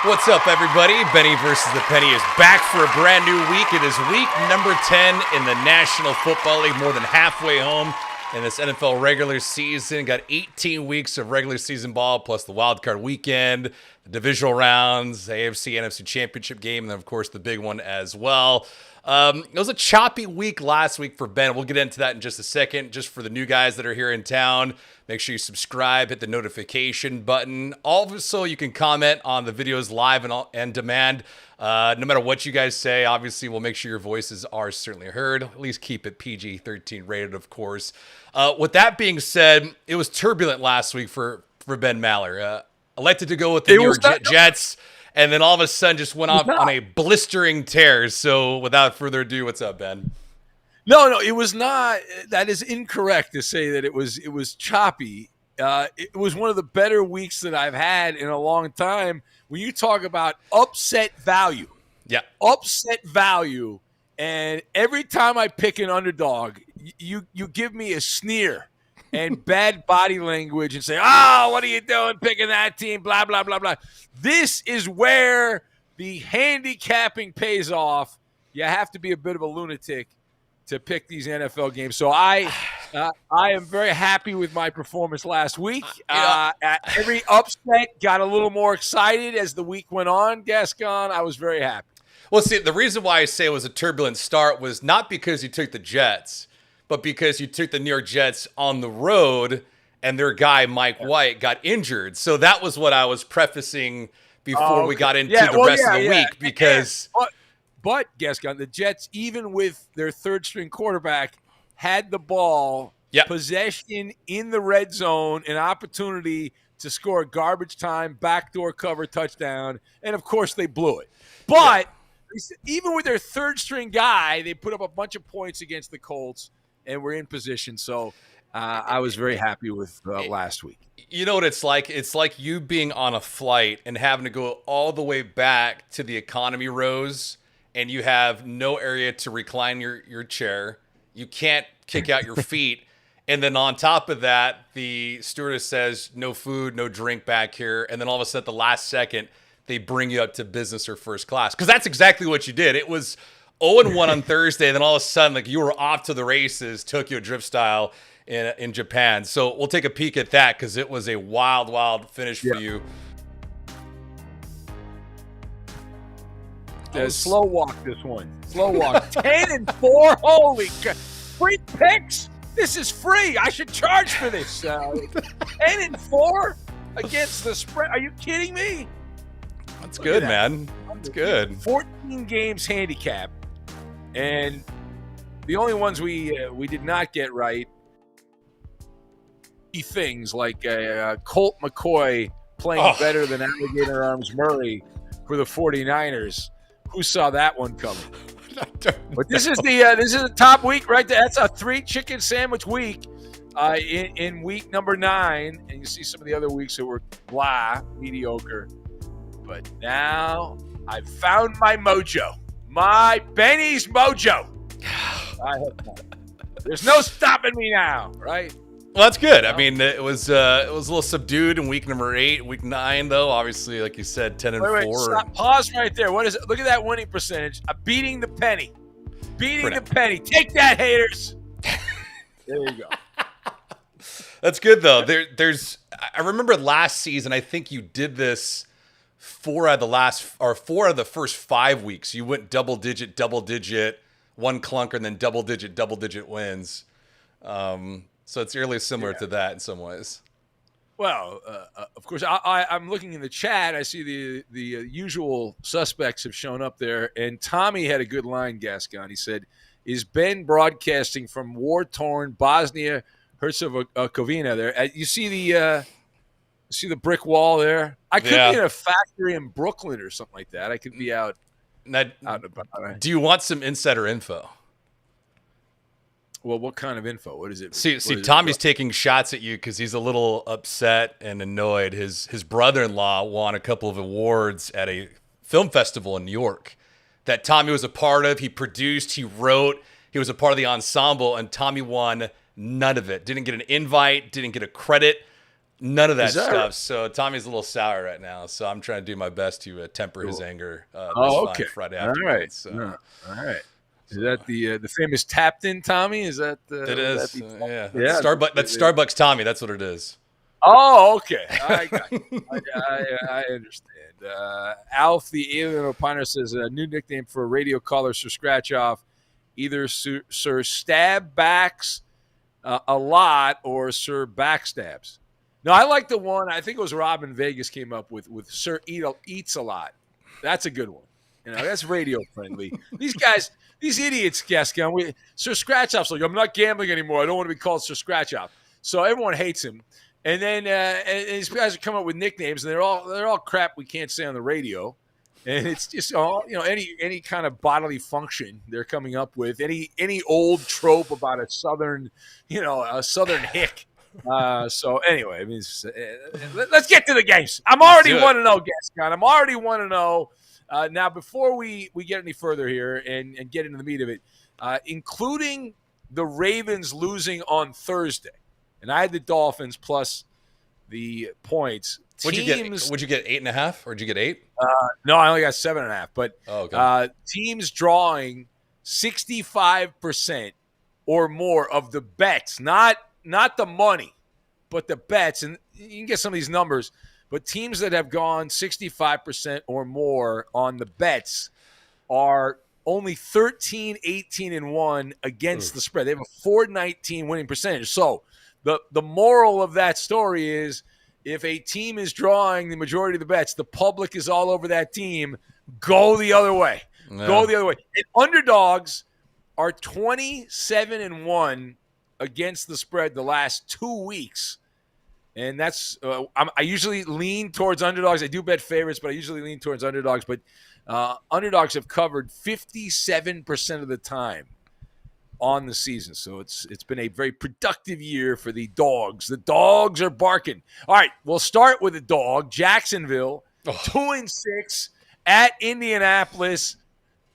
What's up, everybody? Benny versus the Penny is back for a brand new week. It is week number 10 in the National Football League, more than halfway home in this NFL regular season. Got 18 weeks of regular season ball, plus the wild card weekend, the divisional rounds, AFC, NFC championship game, and then, of course, the big one as well. It was a choppy week last week for Ben. We'll get into that in just a second. Just for the new guys that are here in town, make sure you subscribe, hit the notification button. Also, you can comment on the videos live and demand. No matter what you guys say, obviously, we'll make sure your voices are certainly heard. At least keep it PG-13 rated, of course. With that being said, it was turbulent last week for Ben Maller. Elected to go with the New York Jets. And then all of a sudden just went off on a blistering tear. So without further ado, what's up, Ben? No, it was not. That is incorrect to say that it was choppy. It was one of the better weeks that I've had in a long time. When you talk about upset value, and every time I pick an underdog, you give me a sneer and bad body language and say, "Oh, what are you doing picking that team?" Blah blah blah blah. This is where the handicapping pays off. You have to be a bit of a lunatic to pick these NFL games. So I am very happy with my performance last week. Every upset got a little more excited as the week went on. Gascon, I was very happy. Well, see, the reason why I say it was a turbulent start was not because you took the Jets, but because you took the New York Jets on the road and their guy, Mike White, got injured. So that was what I was prefacing before we got into the rest of the week. Because, But Gascon, the Jets, even with their third-string quarterback, had the ball, possession in the red zone, an opportunity to score a garbage time, backdoor cover touchdown, and, of course, they blew it. But even with their third-string guy, they put up a bunch of points against the Colts, and were in position. So I was very happy with last week. You know what it's like? It's like you being on a flight and having to go all the way back to the economy rows, and you have no area to recline your chair. You can't kick out your feet. And then on top of that, the stewardess says, no food, no drink back here. And then all of a sudden, at the last second, they bring you up to business or first class. Because that's exactly what you did. It was 0-1 on Thursday, and then all of a sudden, like, you were off to the races, Tokyo Drift style in Japan. So we'll take a peek at that because it was a wild finish for you. Slow walk this one. Slow walk. 10-4. Holy God. Free picks. This is free. I should charge for this. 10-4 against the spread. Are you kidding me? That's good, man. That's good. 14 games handicap. And the only ones we did not get right, things like Colt McCoy playing better than Alligator Arms Murray for the 49ers. Who saw that one coming? But this is the top week right there. That's a 3 chicken sandwich week in week number 9. And you see some of the other weeks that were mediocre. But now I've found my mojo. My Benny's mojo. There's no stopping me now, right? Well, that's good. I mean, it was a little subdued in week number 8. Week 9, though, obviously, like you said, 10-4. Wait, stop. Pause right there. What is it? Look at that winning percentage. Beating the penny. Beating the penny. Take that, haters. There you go. That's good, though. I remember last season, I think you did this 4 out of the first 5 weeks. You went double digit, one clunker, and then double digit wins. So it's eerily similar to that in some ways. Well, of course, I'm looking in the chat. I see the usual suspects have shown up there. And Tommy had a good line, Gascon. He said, is Ben broadcasting from war-torn Bosnia-Herzegovina there? You see the brick wall there? I could be in a factory in Brooklyn or something like that. I could be out and about. Do you want some insider info? Well, what kind of info? What is it? See, Tommy's taking shots at you because he's a little upset and annoyed. His brother-in-law won a couple of awards at a film festival in New York that Tommy was a part of. He produced, he wrote, he was a part of the ensemble, and Tommy won none of it. Didn't get an invite, didn't get a credit. None of that Is that stuff. right? So Tommy's a little sour right now. So I'm trying to do my best to temper his Cool. anger this Oh, fine okay. Friday All right. afternoon. So, All right. Is so that the famous tapped in Tommy? Is that it was that is. the Yeah, that's yeah? Starbucks. That's Starbucks Tommy. That's what it is. Oh, okay. I got you. I understand. Alf, the alien opiner, says a new nickname for radio callers for scratch off, either Sir Stab Backs a lot or Sir Backstabs. No, I like the one. I think it was Robin Vegas came up with Sir Eats a Lot. That's a good one. That's radio friendly. These guys, these idiots, Gascon. Sir Scratch Off's like, I'm not gambling anymore. I don't want to be called Sir Scratch Off. So everyone hates him. And then and these guys are coming up with nicknames, and they're all crap we can't say on the radio. And it's just all any kind of bodily function they're coming up with, any old trope about a southern hick. So anyway, I mean, let's get to the games. I'm already 1-0, Gascon. I'm already 1-0. Now, before we get any further here and get into the meat of it, including the Ravens losing on Thursday, and I had the Dolphins plus the points. Would you get 8.5 or did you get 8? No, I only got 7.5. But okay. Teams drawing 65% or more of the bets, not the money, but the bets. And you can get some of these numbers. But teams that have gone 65% or more on the bets are only 13, 18, and 1 against the spread. They have a 419 winning percentage. So the moral of that story is, if a team is drawing the majority of the bets, the public is all over that team. Go the other way. Yeah. Go the other way. And underdogs are 27-1 against the spread the last 2 weeks. And that's I usually lean towards underdogs. I do bet favorites, but I usually lean towards underdogs. But underdogs have covered 57% of the time on the season. So it's been a very productive year for the dogs. The dogs are barking. All right, we'll start with the dog. Jacksonville, 2-6 at Indianapolis.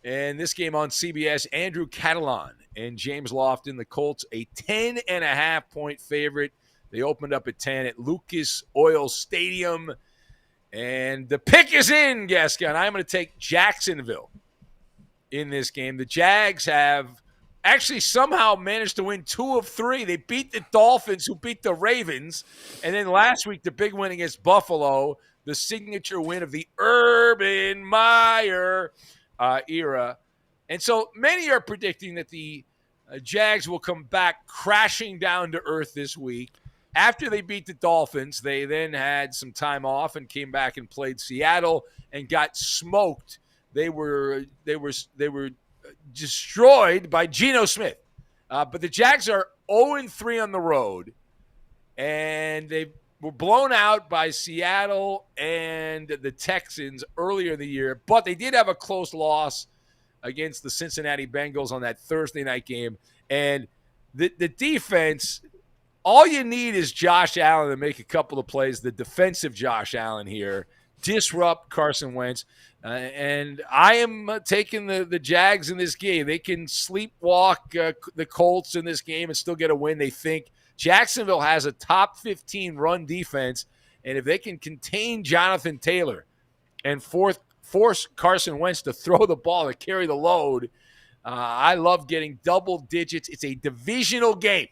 And this game on CBS, Andrew Catalan and James Lofton, the Colts, a 10.5-point favorite. They opened up at 10 at Lucas Oil Stadium. And the pick is in, Gascon. I'm going to take Jacksonville in this game. The Jags have actually somehow managed to win 2 of 3. They beat the Dolphins, who beat the Ravens. And then last week, the big win against Buffalo, the signature win of the Urban Meyer era. And so many are predicting that the Jags will come back crashing down to earth this week. After they beat the Dolphins, they then had some time off and came back and played Seattle and got smoked. They were destroyed by Geno Smith. But the Jags are 0-3 on the road, and they were blown out by Seattle and the Texans earlier in the year. But they did have a close loss against the Cincinnati Bengals on that Thursday night game. And the defense, all you need is Josh Allen to make a couple of plays, the defensive Josh Allen here, disrupt Carson Wentz. And I am taking the Jags in this game. They can sleepwalk the Colts in this game and still get a win. They think Jacksonville has a top 15 run defense, and if they can contain Jonathan Taylor and force Carson Wentz to throw the ball, to carry the load, I love getting double digits. It's a divisional game.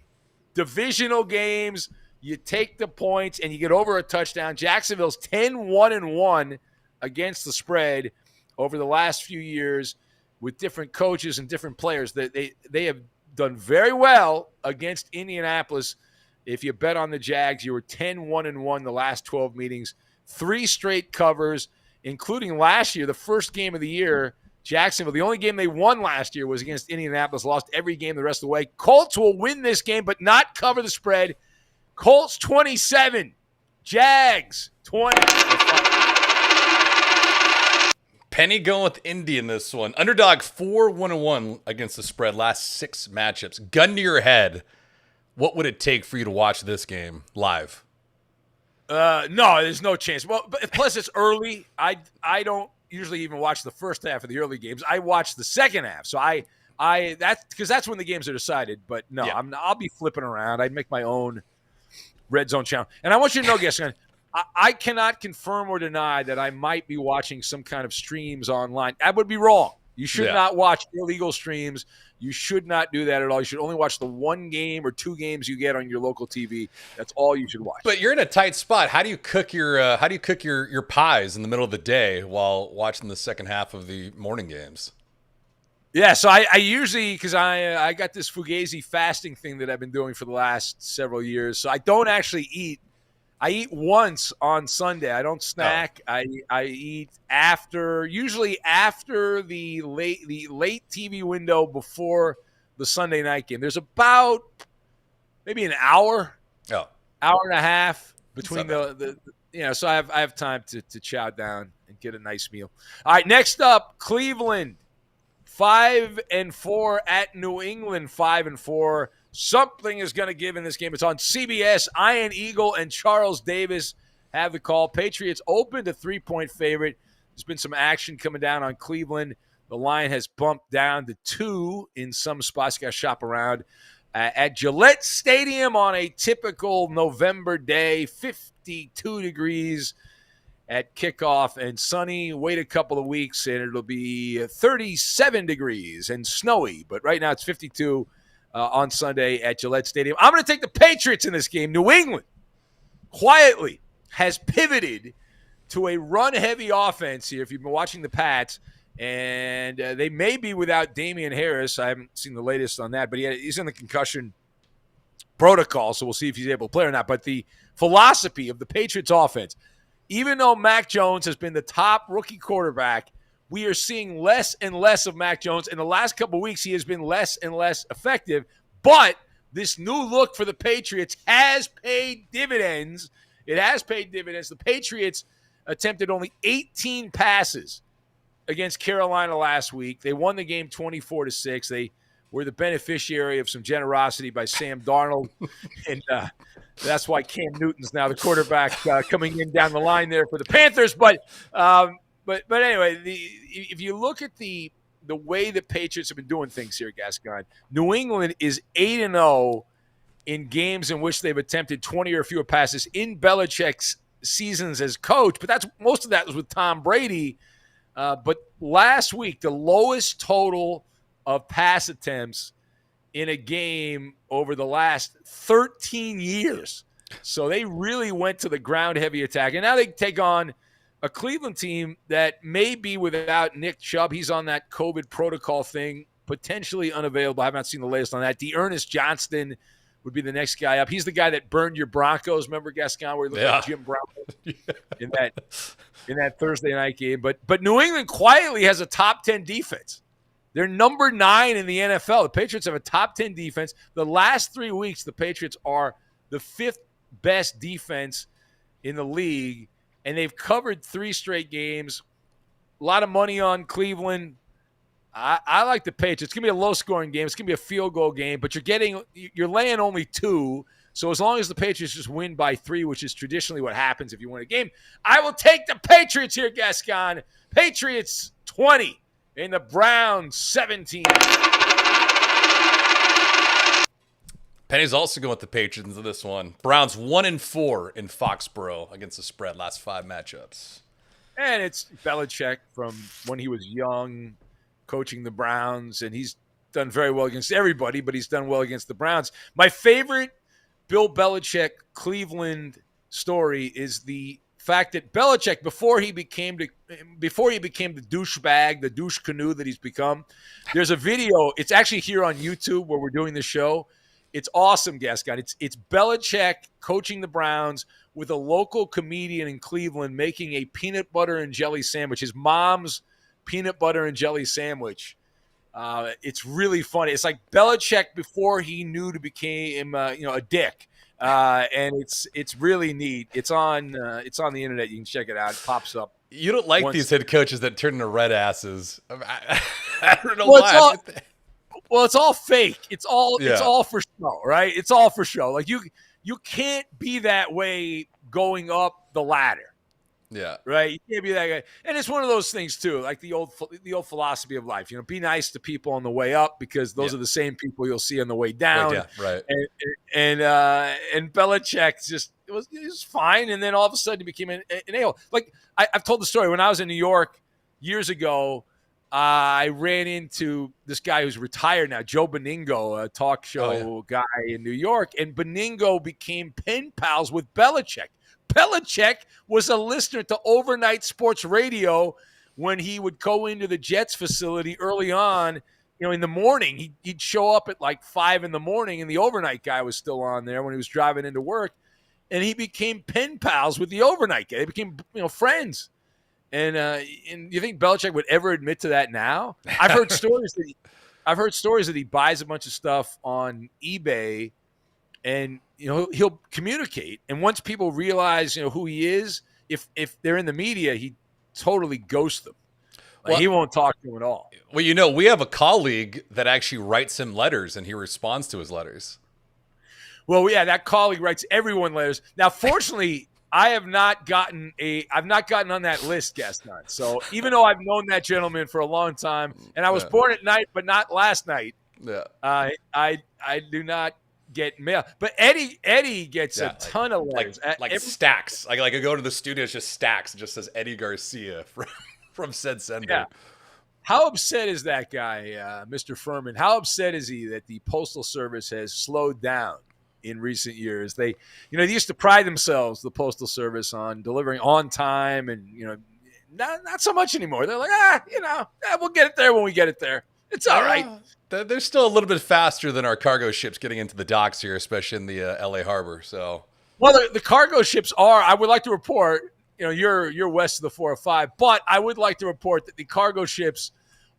Divisional games, you take the points and you get over a touchdown. Jacksonville's 10-1-1 against the spread over the last few years with different coaches and different players. They have done very well against Indianapolis. If you bet on the Jags, you were 10-1-1 the last 12 meetings, 3 straight covers, including last year, the first game of the year. Jacksonville, the only game they won last year was against Indianapolis, lost every game the rest of the way. Colts will win this game, but not cover the spread. Colts 27, Jags 20. Penny going with Indy in this one. Underdog 4-1-1 against the spread last 6 matchups. Gun to your head, what would it take for you to watch this game live? No, there's no chance. Well, plus it's early. I don't usually even watch the first half of the early games. I watch the second half. So that's because that's when the games are decided. But no, yeah. I'll be flipping around. I'd make my own Red Zone channel. And I want you to know, Gaston, I cannot confirm or deny that I might be watching some kind of streams online. That would be wrong. You should not watch illegal streams. You should not do that at all. You should only watch the one game or two games you get on your local TV. That's all you should watch. But you're in a tight spot. How do you cook your pies in the middle of the day while watching the second half of the morning games? Yeah, so I usually, because I got this Fugazi fasting thing that I've been doing for the last several years, so I don't actually eat. I eat once on Sunday. I don't snack. Oh. I eat usually after the late TV window before the Sunday night game. There's about maybe an hour, hour and a half between the so I have time to chow down and get a nice meal. All right, next up, Cleveland 5-4 at New England 5-4. Something is going to give in this game. It's on CBS. Ian Eagle and Charles Davis have the call. Patriots open to 3-point favorite. There's been some action coming down on Cleveland. The line has bumped down to 2 in some spots. Got to shop around. At Gillette Stadium on a typical November day, 52 degrees at kickoff and sunny. Wait a couple of weeks and it'll be 37 degrees and snowy. But right now it's 52 on Sunday at Gillette Stadium. I'm going to take the Patriots in this game. New England quietly has pivoted to a run-heavy offense here if you've been watching the Pats, and they may be without Damian Harris. I haven't seen the latest on that, but he's in the concussion protocol, so we'll see if he's able to play or not. But the philosophy of the Patriots offense, even though Mac Jones has been the top rookie quarterback, we are seeing less and less of Mac Jones. In the last couple of weeks, he has been less and less effective. But this new look for the Patriots has paid dividends. It has paid dividends. The Patriots attempted only 18 passes against Carolina last week. They won the game 24-6. They were the beneficiary of some generosity by Sam Darnold. And that's why Cam Newton's now the quarterback coming in down the line there for the Panthers. But anyway, if you look at the way the Patriots have been doing things here, Gascon, New England is 8-0 in games in which they've attempted 20 or fewer passes in Belichick's seasons as coach. But most of that was with Tom Brady. But last week, the lowest total of pass attempts in a game over the last 13 years. So they really went to the ground-heavy attack. And now they take on a Cleveland team that may be without Nick Chubb. He's on that COVID protocol thing, potentially unavailable. I have not seen the latest on that. D'Ernest Johnston would be the next guy up. He's the guy that burned your Broncos. Remember, Gascon, where he looked like Jim Brown in that Thursday night game. But New England quietly has a top 10 defense. They're number 9 in the NFL. The Patriots have a top 10 defense. The last 3 weeks, the Patriots are the 5th best defense in the league, and they've covered 3 straight games. A lot of money on Cleveland. I like the Patriots. It's going to be a low-scoring game. It's going to be a field goal game, but you're laying only 2. So as long as the Patriots just win by 3, which is traditionally what happens if you win a game, I will take the Patriots here, Gascon. Patriots 20 and the Browns 17. Penny's also going with the Patriots into this one. Browns 1-4 in Foxborough against the spread last 5 matchups. And it's Belichick from when he was young, coaching the Browns, and he's done very well against everybody, but he's done well against the Browns. My favorite Bill Belichick Cleveland story is the fact that Belichick, before he became the douchebag, the douche canoe that he's become, there's a video. It's actually here on YouTube where we're doing the show. It's awesome, Gascon. It's Belichick coaching the Browns with a local comedian in Cleveland making a peanut butter and jelly sandwich. His mom's peanut butter and jelly sandwich. It's really funny. It's like Belichick before he knew to become a dick. And it's really neat. It's on the internet. You can check it out. It pops up. You don't like these head coaches that turn into red asses. I don't know why. It's all fake. It's all for show, right? It's all for show. Like you can't be that way going up the ladder. Yeah. Right? You can't be that guy. And it's one of those things too, like the old philosophy of life. Be nice to people on the way up because those Yeah. are the same people you'll see on the way Wait, down. yeah, right. And Belichick just it was fine, and then all of a sudden he became an a-hole. Like I've told the story when I was in New York years ago. I ran into this guy who's retired now, Joe Beningo, a talk show guy in New York, and Beningo became pen pals with Belichick. Belichick was a listener to overnight sports radio when he would go into the Jets facility early on. In the morning, he'd show up at like 5 in the morning, and the overnight guy was still on there when he was driving into work. And he became pen pals with the overnight guy. They became, friends. And you think Belichick would ever admit to that now? I've heard stories that he buys a bunch of stuff on eBay, and he'll communicate. And once people realize who he is, if they're in the media, he totally ghosts them. He won't talk to them at all. Well, we have a colleague that actually writes him letters, and he responds to his letters. Well, yeah, that colleague writes everyone letters. Now, fortunately, I've not gotten on that list, Gaston. So even though I've known that gentleman for a long time, and I was born at night, but not last night. Yeah. I do not get mail, but Eddie gets a ton of letters, like stacks. Like I go to the studio, it's just stacks. It just says Eddie Garcia from said sender. Yeah. How upset is that guy, Mr. Furman? How upset is he that the Postal Service has slowed down in recent years? They used to pride themselves, the Postal Service, on delivering on time, and not so much anymore. They're like, we'll get it there when we get it there. It's all right. They're still a little bit faster than our cargo ships getting into the docks here, especially in the LA harbor. So, well, the cargo ships are. I would like to report. You're west of the 405, but I would like to report that the cargo ships,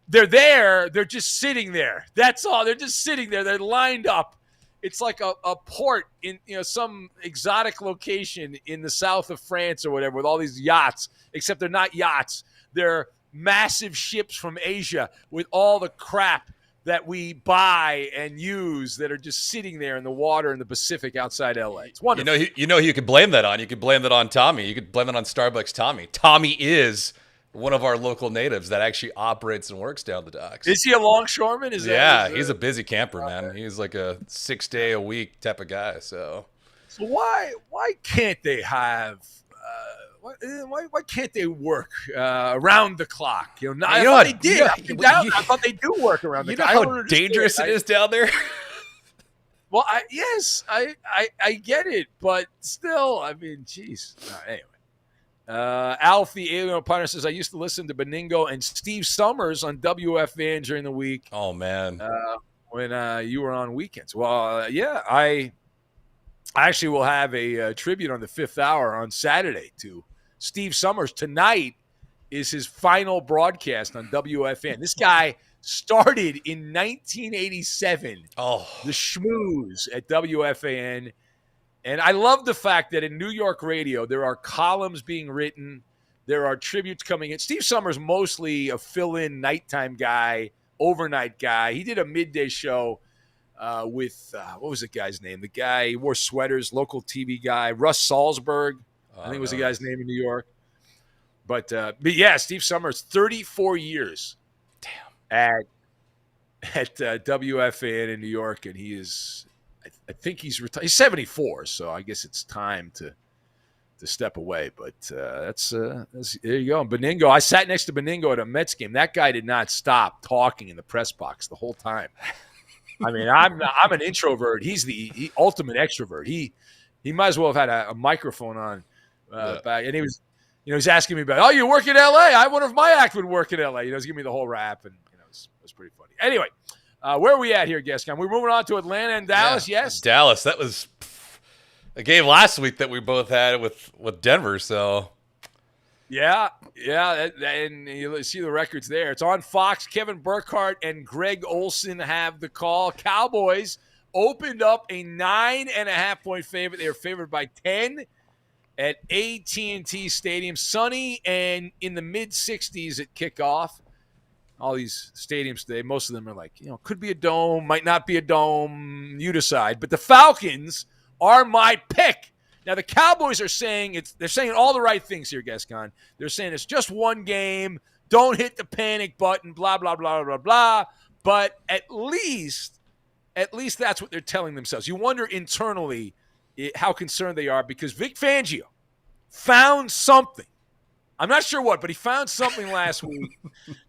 they're there. They're just sitting there. That's all. They're just sitting there. They're lined up. It's like a port in some exotic location in the south of France or whatever, with all these yachts, except they're not yachts. They're massive ships from Asia with all the crap that we buy and use that are just sitting there in the water in the Pacific outside LA. It's wonderful. Who you could blame that on? You could blame that on Tommy. You could blame it on Starbucks Tommy. Tommy is one of our local natives that actually operates and works down the docks. Is he a longshoreman? He's a busy camper, man. He's like a 6-day-a-week type of guy. So why can't they have? Why can't they work around the clock? I thought they did. I thought they do work around the clock. You know how dangerous it is down there? Well, I get it, but still, I mean, geez. Anyway. Alfie Alien Partner says, I used to listen to Beningo and Steve Summers on WFAN during the week. Oh, man. When you were on weekends. Well, I actually will have a tribute on the Fifth Hour on Saturday to Steve Summers. Tonight is his final broadcast on WFAN. This guy started in 1987. Oh, the schmooze at WFAN. And I love the fact that in New York radio, there are columns being written. There are tributes coming in. Steve Summers, mostly a fill-in nighttime guy, overnight guy. He did a midday show with, what was the guy's name? The guy, he wore sweaters, local TV guy, Russ Salzberg, I think was the guy's name in New York. But yeah, Steve Summers, 34 years at WFAN in New York, and he is... I think he's retired. He's 74, so I guess it's time to step away. But that's there you go. And Beningo, I sat next to Beningo at a Mets game. That guy did not stop talking in the press box the whole time. I mean, I'm an introvert. He's the ultimate extrovert. He might as well have had a microphone on back, and he was, he's asking me about, you work in L.A. I wonder if my act would work in L.A. He's giving me the whole rap, and it was pretty funny. Anyway. Where are we at here, Gascon? We're moving on to Atlanta and Dallas, yes? Dallas. That was a game last week that we both had with Denver, so. Yeah, and you see the records there. It's on Fox. Kevin Burkhardt and Greg Olson have the call. Cowboys opened up a 9.5-point favorite. They were favored by 10 at AT&T Stadium. Sunny and in the mid-60s at kickoff. All these stadiums today, most of them are like, could be a dome, might not be a dome. You decide. But the Falcons are my pick Now the Cowboys are saying they're saying all the right things here, Gascon. They're saying it's just one game. Don't hit the panic button, blah, blah, blah, blah, blah. But at least that's what they're telling themselves. You wonder internally how concerned they are because Vic Fangio found something. I'm not sure what, but he found something last week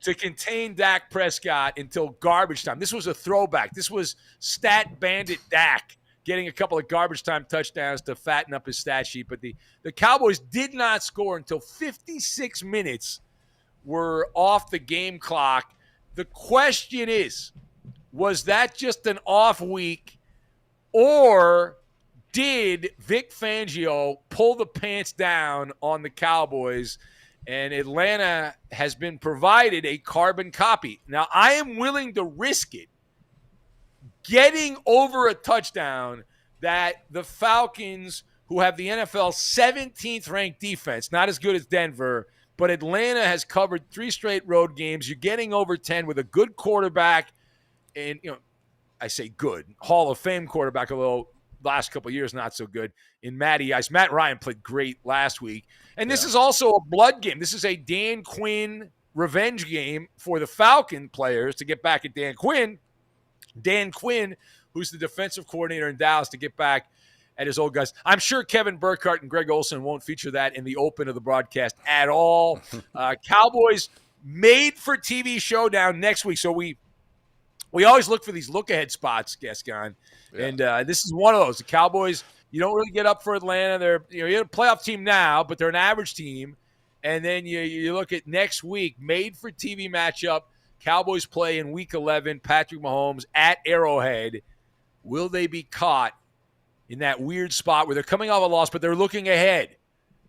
to contain Dak Prescott until garbage time. This was a throwback. This was stat bandit Dak getting a couple of garbage time touchdowns to fatten up his stat sheet. But the Cowboys did not score until 56 minutes were off the game clock. The question is, was that just an off week, or did Vic Fangio pull the pants down on the Cowboys, and Atlanta has been provided a carbon copy? Now, I am willing to risk it, getting over a touchdown, that the Falcons, who have the NFL's 17th ranked defense, not as good as Denver, but Atlanta has covered 3 straight road games. You're getting over 10 with a good quarterback, and I say good, Hall of Fame quarterback, although last couple of years not so good, in Matty Ice. Matt Ryan played great last week. And this is also a blood game. This is a Dan Quinn revenge game for the Falcon players to get back at Dan Quinn. Dan Quinn, who's the defensive coordinator in Dallas, to get back at his old guys. I'm sure Kevin Burkhardt and Greg Olsen won't feature that in the open of the broadcast at all. Cowboys made for TV showdown next week. So we always look for these look-ahead spots, Gascon. Yeah. And this is one of those. The Cowboys, you don't really get up for Atlanta. They're you're a playoff team now, but they're an average team. And then you look at next week, made for TV matchup. Cowboys play in Week 11, Patrick Mahomes at Arrowhead. Will they be caught in that weird spot where they're coming off a loss, but they're looking ahead?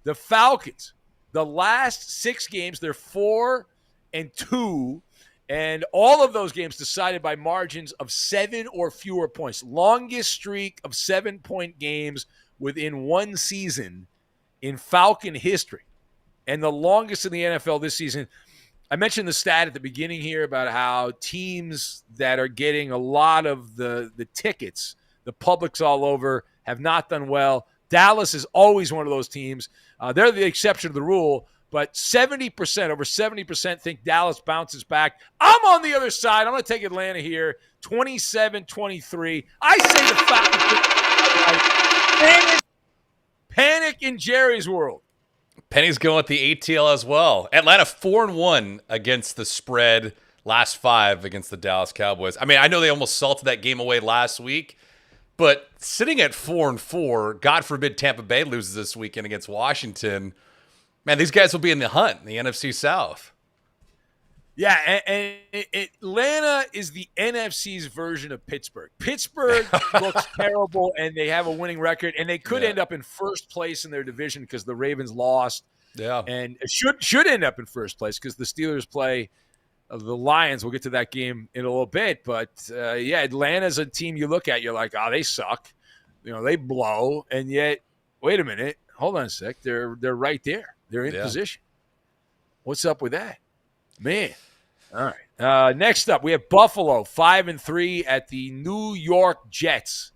The Falcons, the last 6 games, they're 4-2, and all of those games decided by margins of 7 or fewer points. Longest streak of 7-point games within one season in Falcon history, and the longest in the NFL this season. I mentioned the stat at the beginning here about how teams that are getting a lot of the tickets, the public's all over, have not done well. Dallas is always one of those teams. They're the exception to the rule, but 70%, over 70% think Dallas bounces back. I'm on the other side. I'm going to take Atlanta here, 27-23. I say the Falcons. Panic in Jerry's world. Penny's going with the ATL as well. Atlanta 4-1 against the spread, last 5 against the Dallas Cowboys. I mean, I know they almost salted that game away last week, but sitting at 4-4, God forbid Tampa Bay loses this weekend against Washington. Man, these guys will be in the hunt in the NFC South. Yeah, and Atlanta is the NFC's version of Pittsburgh. Pittsburgh looks terrible, and they have a winning record, and they could end up in first place in their division because the Ravens lost. Yeah, and should end up in first place because the Steelers play the Lions. We'll get to that game in a little bit, but Atlanta's a team you look at, you're like, oh, they suck. They blow, and yet, wait a minute, hold on a sec, they're right there. They're in position. What's up with that, man? All right. Next up, we have Buffalo 5-3 at the New York Jets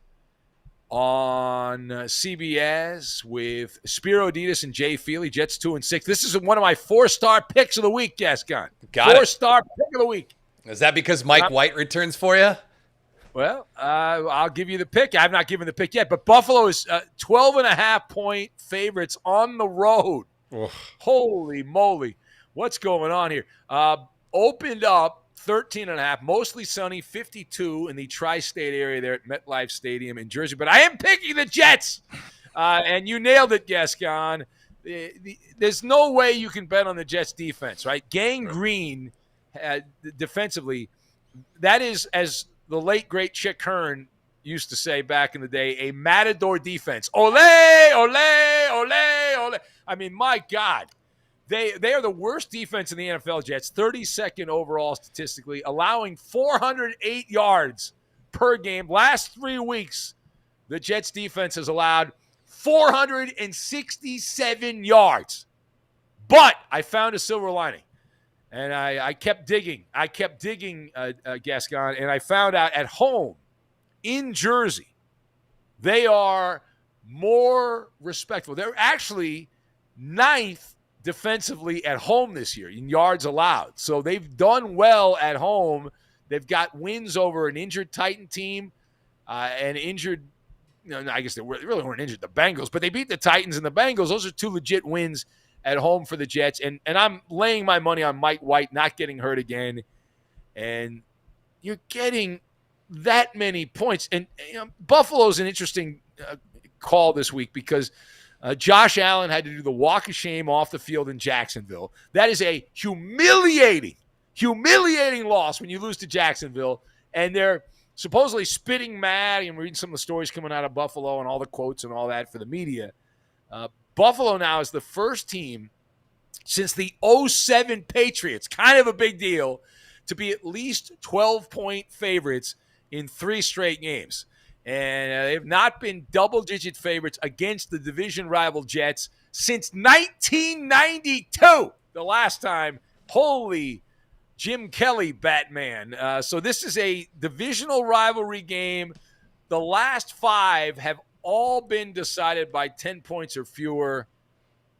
on CBS with Spiro Ditas and Jay Feely. Jets 2-6. This is one of my 4-star picks of the week, Gascon. 4-star pick of the week. Is that because Mike White returns for you? Well, I'll give you the pick. I've not given the pick yet, but Buffalo is 12.5-point favorites on the road. Ugh. Holy moly. What's going on here? Opened up 13.5, mostly sunny, 52 in the tri-state area there at MetLife Stadium in Jersey. But I am picking the Jets, and you nailed it, Gascon. There's no way you can bet on the Jets defense, right? Gang Green, defensively, that is, as the late, great Chick Hearn used to say back in the day, a matador defense. Ole, ole, ole, ole. I mean, my God. They are the worst defense in the NFL, Jets, 32nd overall statistically, allowing 408 yards per game. Last 3 weeks, the Jets defense has allowed 467 yards. But I found a silver lining, and I kept digging. Gascon, and I found out at home in Jersey, they are more respectful. They're actually ninth defensively at home this year in yards allowed. So they've done well at home. They've got wins over an injured Titan team and injured, I guess they really weren't injured, the Bengals, but they beat the Titans and the Bengals. Those are two legit wins at home for the Jets. And I'm laying my money on Mike White not getting hurt again. And you're getting that many points. And Buffalo's an interesting call this week because Josh Allen had to do the walk of shame off the field in Jacksonville. That is a humiliating loss when you lose to Jacksonville. And they're supposedly spitting mad. And we're reading some of the stories coming out of Buffalo and all the quotes and all that for the media. Buffalo now is the first team since the 2007 Patriots, kind of a big deal, to be at least 12-point favorites in 3 straight games. And they've not been double-digit favorites against the division rival Jets since 1992, the last time. Holy Jim Kelly, Batman. So this is a divisional rivalry game. The last 5 have all been decided by 10 points or fewer.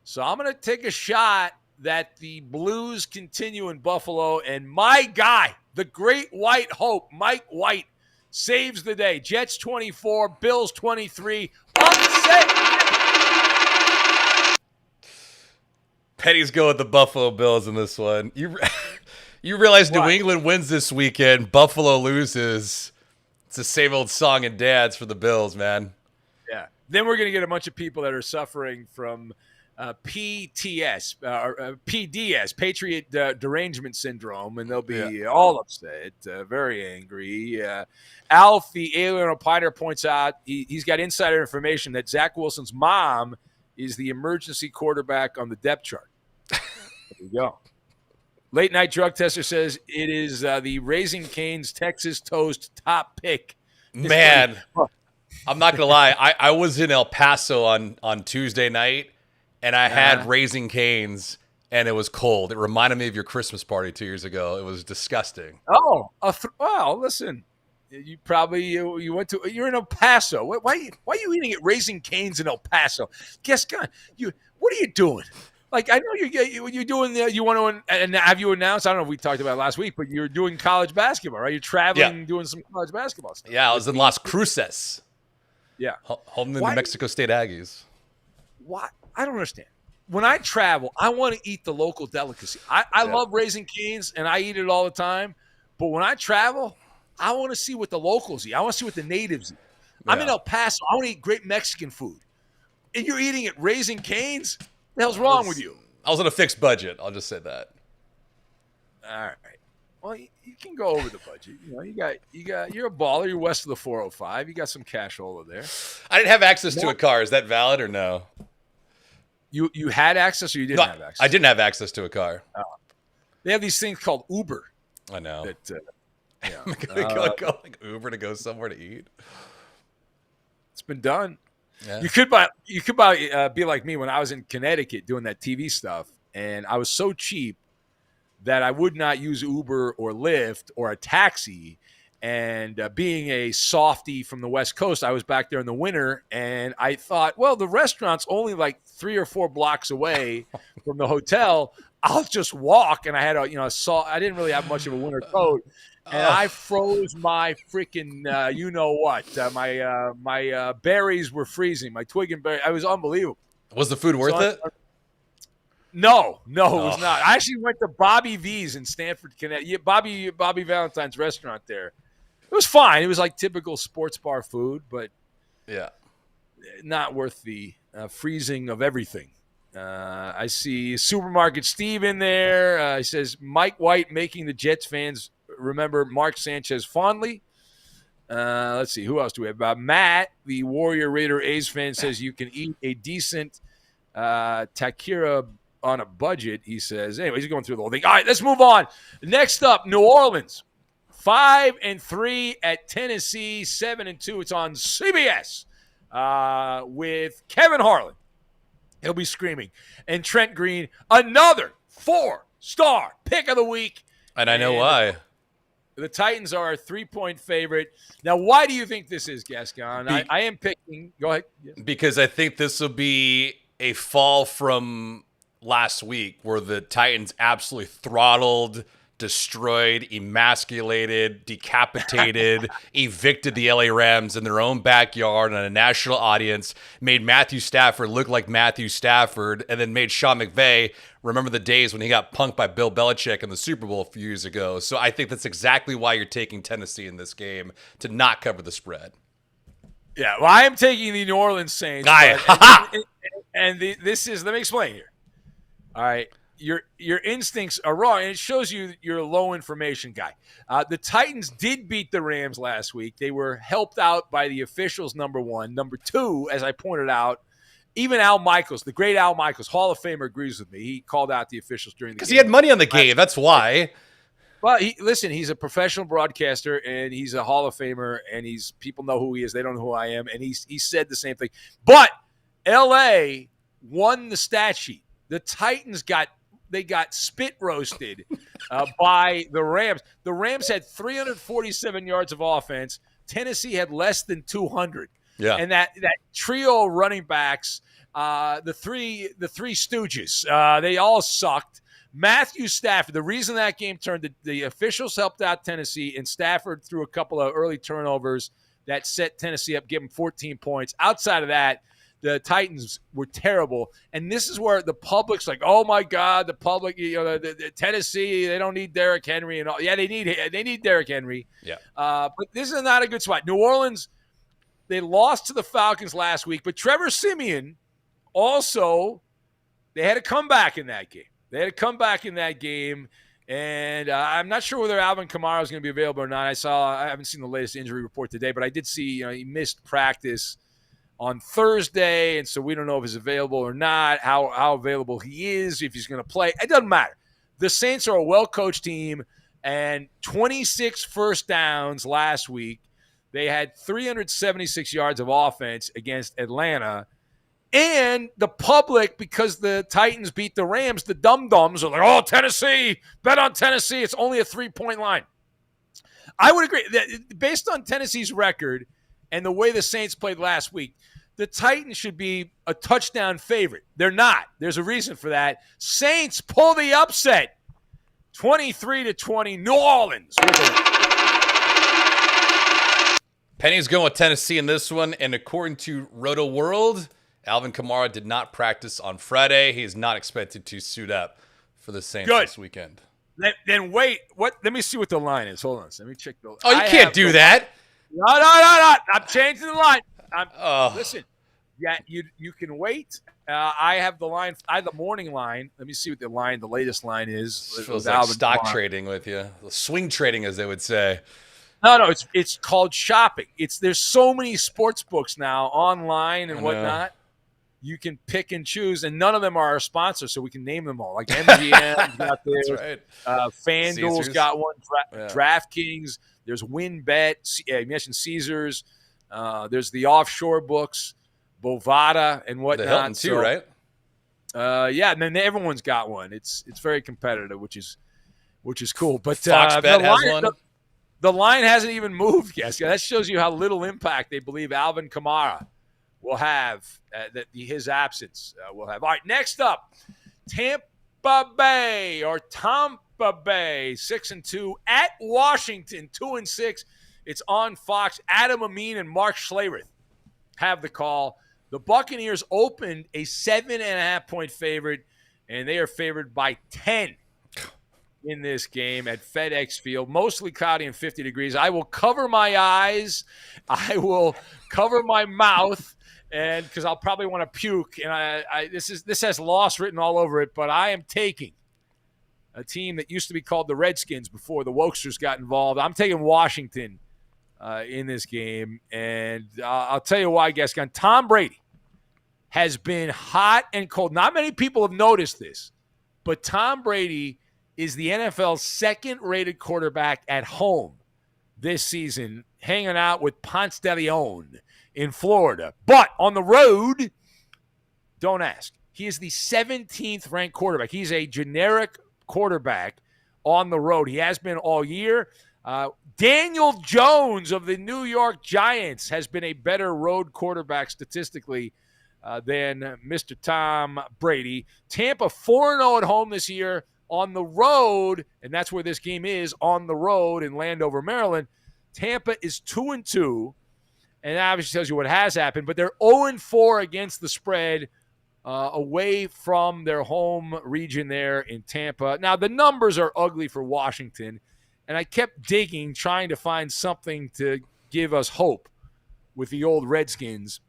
So I'm going to take a shot that the Blues continue in Buffalo. And my guy, the great white hope, Mike White, saves the day. Jets 24, Bills 23. Upset. Petty's go with the Buffalo Bills in this one. You realize New England wins this weekend, Buffalo loses. It's the same old song and dance for the Bills, man. Yeah. Then we're going to get a bunch of people that are suffering from PTS, or PDS, Patriot Derangement Syndrome, and they'll be all upset, very angry. Alf, the alien opiner, points out he's got insider information that Zach Wilson's mom is the emergency quarterback on the depth chart. There you go. Late Night Drug Tester says it is the Raising Cane's Texas Toast top pick. Man, I'm not going to lie. I was in El Paso on Tuesday night, and I had Raising Cane's, and it was cold. It reminded me of your Christmas party 2 years ago. It was disgusting. Oh, wow! Listen, you probably you went to. You're in El Paso. Why are you eating at Raising Cane's in El Paso? Guess God, what are you doing? Like, I know you're doing. You want to, and have you announced? I don't know if we talked about it last week, but you're doing college basketball, right? You're traveling, doing some college basketball stuff. Yeah, I was in Las Cruces. Yeah, home to the New Mexico State Aggies. Why? I don't understand. When I travel, I want to eat the local delicacy. I love Raising Cane's, and I eat it all the time. But when I travel, I want to see what the locals eat. I want to see what the natives eat. I'm in El Paso. I want to eat great Mexican food. And you're eating at Raising Cane's? What the hell's wrong with you? I was on a fixed budget. I'll just say that. All right. Well, you can go over the budget. You're a baller. You're west of the 405. You got some cash over there. I didn't have access to a car. Is that valid or no? You had access or you didn't have access? I didn't have access to a car. They have these things called Uber. I know. That, go like Uber to go somewhere to eat. It's been done. Yeah. You could be like me when I was in Connecticut doing that TV stuff, and I was so cheap that I would not use Uber or Lyft or a taxi. And being a softie from the West Coast, I was back there in the winter, and I thought, well, the restaurant's only like 3 or 4 blocks away from the hotel. I'll just walk. And I had I didn't really have much of a winter coat, and I froze my freaking my berries were freezing. My twig and berry, I was unbelievable. Was the food worth it? No, it was not. I actually went to Bobby V's in Stamford, Connecticut. Bobby Valentine's restaurant there. It was fine. It was like typical sports bar food, but not worth the freezing of everything. I see Supermarket Steve in there. He says, Mike White making the Jets fans remember Mark Sanchez fondly. Let's see. Who else do we have? Matt, the Warrior Raider A's fan, says you can eat a decent Takira on a budget, he says. Anyway, he's going through the whole thing. All right, let's move on. Next up, New Orleans. 5-3 at Tennessee, 7-2. It's on CBS with Kevin Harlan. He'll be screaming. And Trent Green, another 4-star pick of the week. And I know why. The Titans are a 3-point favorite. Now, why do you think this is, Gascon? I am picking. Go ahead. Yes. Because I think this will be a fall from last week where the Titans absolutely throttled, destroyed, emasculated, decapitated, evicted the LA Rams in their own backyard on a national audience, made Matthew Stafford look like Matthew Stafford, and then made Sean McVay remember the days when he got punked by Bill Belichick in the Super Bowl a few years ago. So I think that's exactly why you're taking Tennessee in this game, to not cover the spread. Yeah, well, I am taking the New Orleans Saints. This is, let me explain here. All right. Your instincts are wrong, and it shows you you're a low information guy. The Titans did beat the Rams last week. They were helped out by the officials, number one. Number two, as I pointed out, even Al Michaels, the great Al Michaels, Hall of Famer, agrees with me. He called out the officials during the game. Because he had money on the game. That's why. Well, he's a professional broadcaster, and he's a Hall of Famer, and people know who he is. They don't know who I am, and he said the same thing. But L.A. won the stat sheet. The Titans got spit roasted by the Rams. The Rams had 347 yards of offense. Tennessee had less than 200. Yeah. And that trio of running backs, the three stooges, they all sucked. Matthew Stafford, the reason that game turned, the officials helped out Tennessee, and Stafford threw a couple of early turnovers that set Tennessee up, gave them 14 points. Outside of that, the Titans were terrible. And this is where the public's like, oh, my God, the public, the Tennessee, they don't need Derrick Henry. And all. Yeah, they need Derrick Henry. Yeah. But this is not a good spot. New Orleans, they lost to the Falcons last week, but Trevor Siemian also, they had a comeback in that game. And I'm not sure whether Alvin Kamara is going to be available or not. I haven't seen the latest injury report today, but I did see he missed practice on Thursday, and so we don't know if he's available or not, how available he is, if he's going to play. It doesn't matter. The Saints are a well-coached team, and 26 first downs last week. They had 376 yards of offense against Atlanta. And the public, because the Titans beat the Rams, the dum-dums are like, oh, Tennessee, bet on Tennessee. It's only a 3-point line. I would agree that based on Tennessee's record and the way the Saints played last week, the Titans should be a touchdown favorite. They're not. There's a reason for that. Saints pull the upset, 23-20, New Orleans. Penny's going with Tennessee in this one, and according to Roto World, Alvin Kamara did not practice on Friday. He is not expected to suit up for the Saints this weekend. Then wait. What? Let me see what the line is. Hold on. Let me check the. Oh, you can't do that. No. I'm changing the line. Listen. Yeah, you can wait. I have the line. I have the morning line. Let me see what the latest line is. It feels like stock trading with you. Swing trading, as they would say. No, it's called shopping. There's so many sports books now online and whatnot. You can pick and choose, and none of them are our sponsors, so we can name them all. Like MGM's got theirs. That's right. FanDuel's got one. DraftKings. There's WinBet. You mentioned Caesars. There's the offshore books, Bovada and whatnot. The Hilton too, right? Yeah, and then everyone's got one. It's very competitive, which is cool. But Fox Bet has one. The line hasn't even moved yet. That shows you how little impact they believe Alvin Kamara will have, that his absence will have. All right, next up, Tampa Bay, 6-2 at Washington, 2-6. It's on Fox. Adam Amin and Mark Schlereth have the call. The Buccaneers opened a 7.5-point favorite, and they are favored by 10 in this game at FedEx Field. Mostly cloudy and 50 degrees. I will cover my eyes. I will cover my mouth, and because I'll probably want to puke. And this has loss written all over it, but I am taking a team that used to be called the Redskins before the Wokesters got involved. I'm taking Washington in this game, and I'll tell you why, Gascon. Tom Brady has been hot and cold. Not many people have noticed this, but Tom Brady is the NFL's second-rated quarterback at home this season, hanging out with Ponce de Leon in Florida. But on the road, don't ask. He is the 17th ranked quarterback. He's a generic quarterback on the road. He has been all year. Daniel Jones of the New York Giants has been a better road quarterback statistically than Mr. Tom Brady. Tampa 4-0 at home this year on the road, and that's where this game is, on the road in Landover, Maryland. Tampa is 2-2, and that obviously tells you what has happened, but they're 0-4 against the spread away from their home region there in Tampa. Now, the numbers are ugly for Washington, and I kept digging, trying to find something to give us hope with the old Redskins,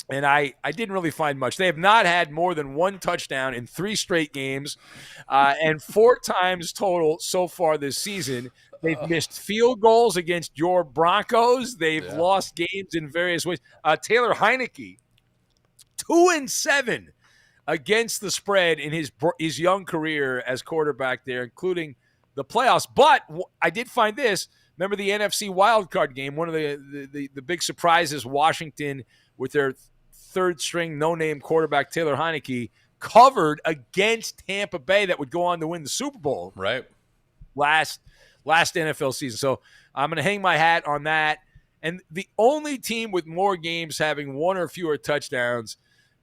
and I didn't really find much. They have not had more than one touchdown in 3 straight games, and 4 times total so far this season. They've missed field goals against your Broncos. They've lost games in various ways. Taylor Heineke, 2-7 against the spread in his young career as quarterback there, including the playoffs. But I did find this. Remember the NFC wildcard game? One of the big surprises, Washington with their third-string, no-name quarterback, Taylor Heineke, covered against Tampa Bay that would go on to win the Super Bowl. Right. Last NFL season. So I'm going to hang my hat on that. And the only team with more games having 1 or fewer touchdowns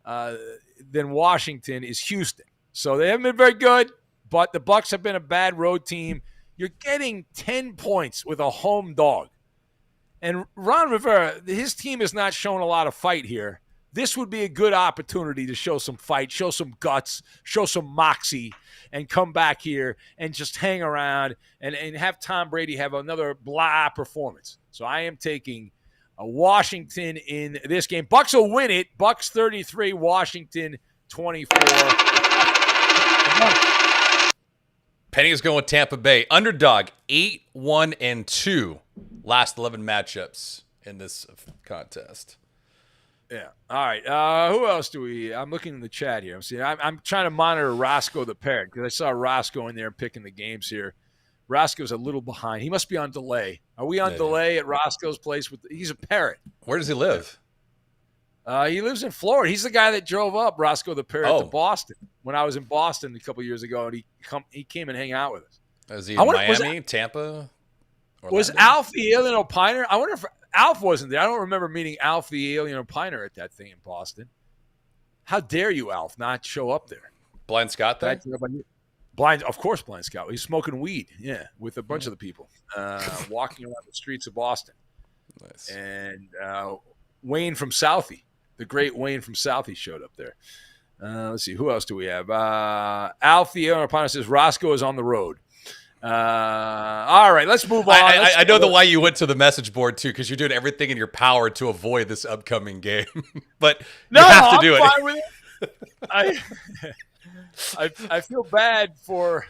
than Washington is Houston. So they haven't been very good, but the Bucs have been a bad road team. You're getting 10 points with a home dog. And Ron Rivera, his team has not shown a lot of fight here. This would be a good opportunity to show some fight, show some guts, show some moxie, and come back here and just hang around and have Tom Brady have another blah performance. So I am taking Washington in this game. Bucs will win it. Bucs 33, Washington 24. Penny is going with Tampa Bay. Underdog 8-1-2. Last 11 matchups in this contest. Yeah. All right. Who else do we? I'm looking in the chat here. I'm trying to monitor Roscoe the Parrot because I saw Roscoe in there picking the games here. Roscoe's a little behind. He must be on delay. Are we on delay at Roscoe's place? He's a parrot. Where does he live? He lives in Florida. He's the guy that drove up Roscoe the Parrot to Boston when I was in Boston a couple years ago, and he came and hang out with us. Is he in Miami, Tampa? Orlando? Was Alf the Alien Opiner? I wonder if Alf wasn't there. I don't remember meeting Alf the Alien Opiner at that thing in Boston. How dare you, Alf, not show up there? Blind Scott there? Of course, Blind Scott. He's smoking weed, with a bunch of the people, walking around the streets of Boston. Nice. And Wayne from Southie, the great Wayne from Southie showed up there. Let's see, who else do we have? Alf the Alien Opiner says Roscoe is on the road. All right, let's move on. I know why you went to the message board too, because you're doing everything in your power to avoid this upcoming game. But you have to do it. Fine with it. I feel bad for.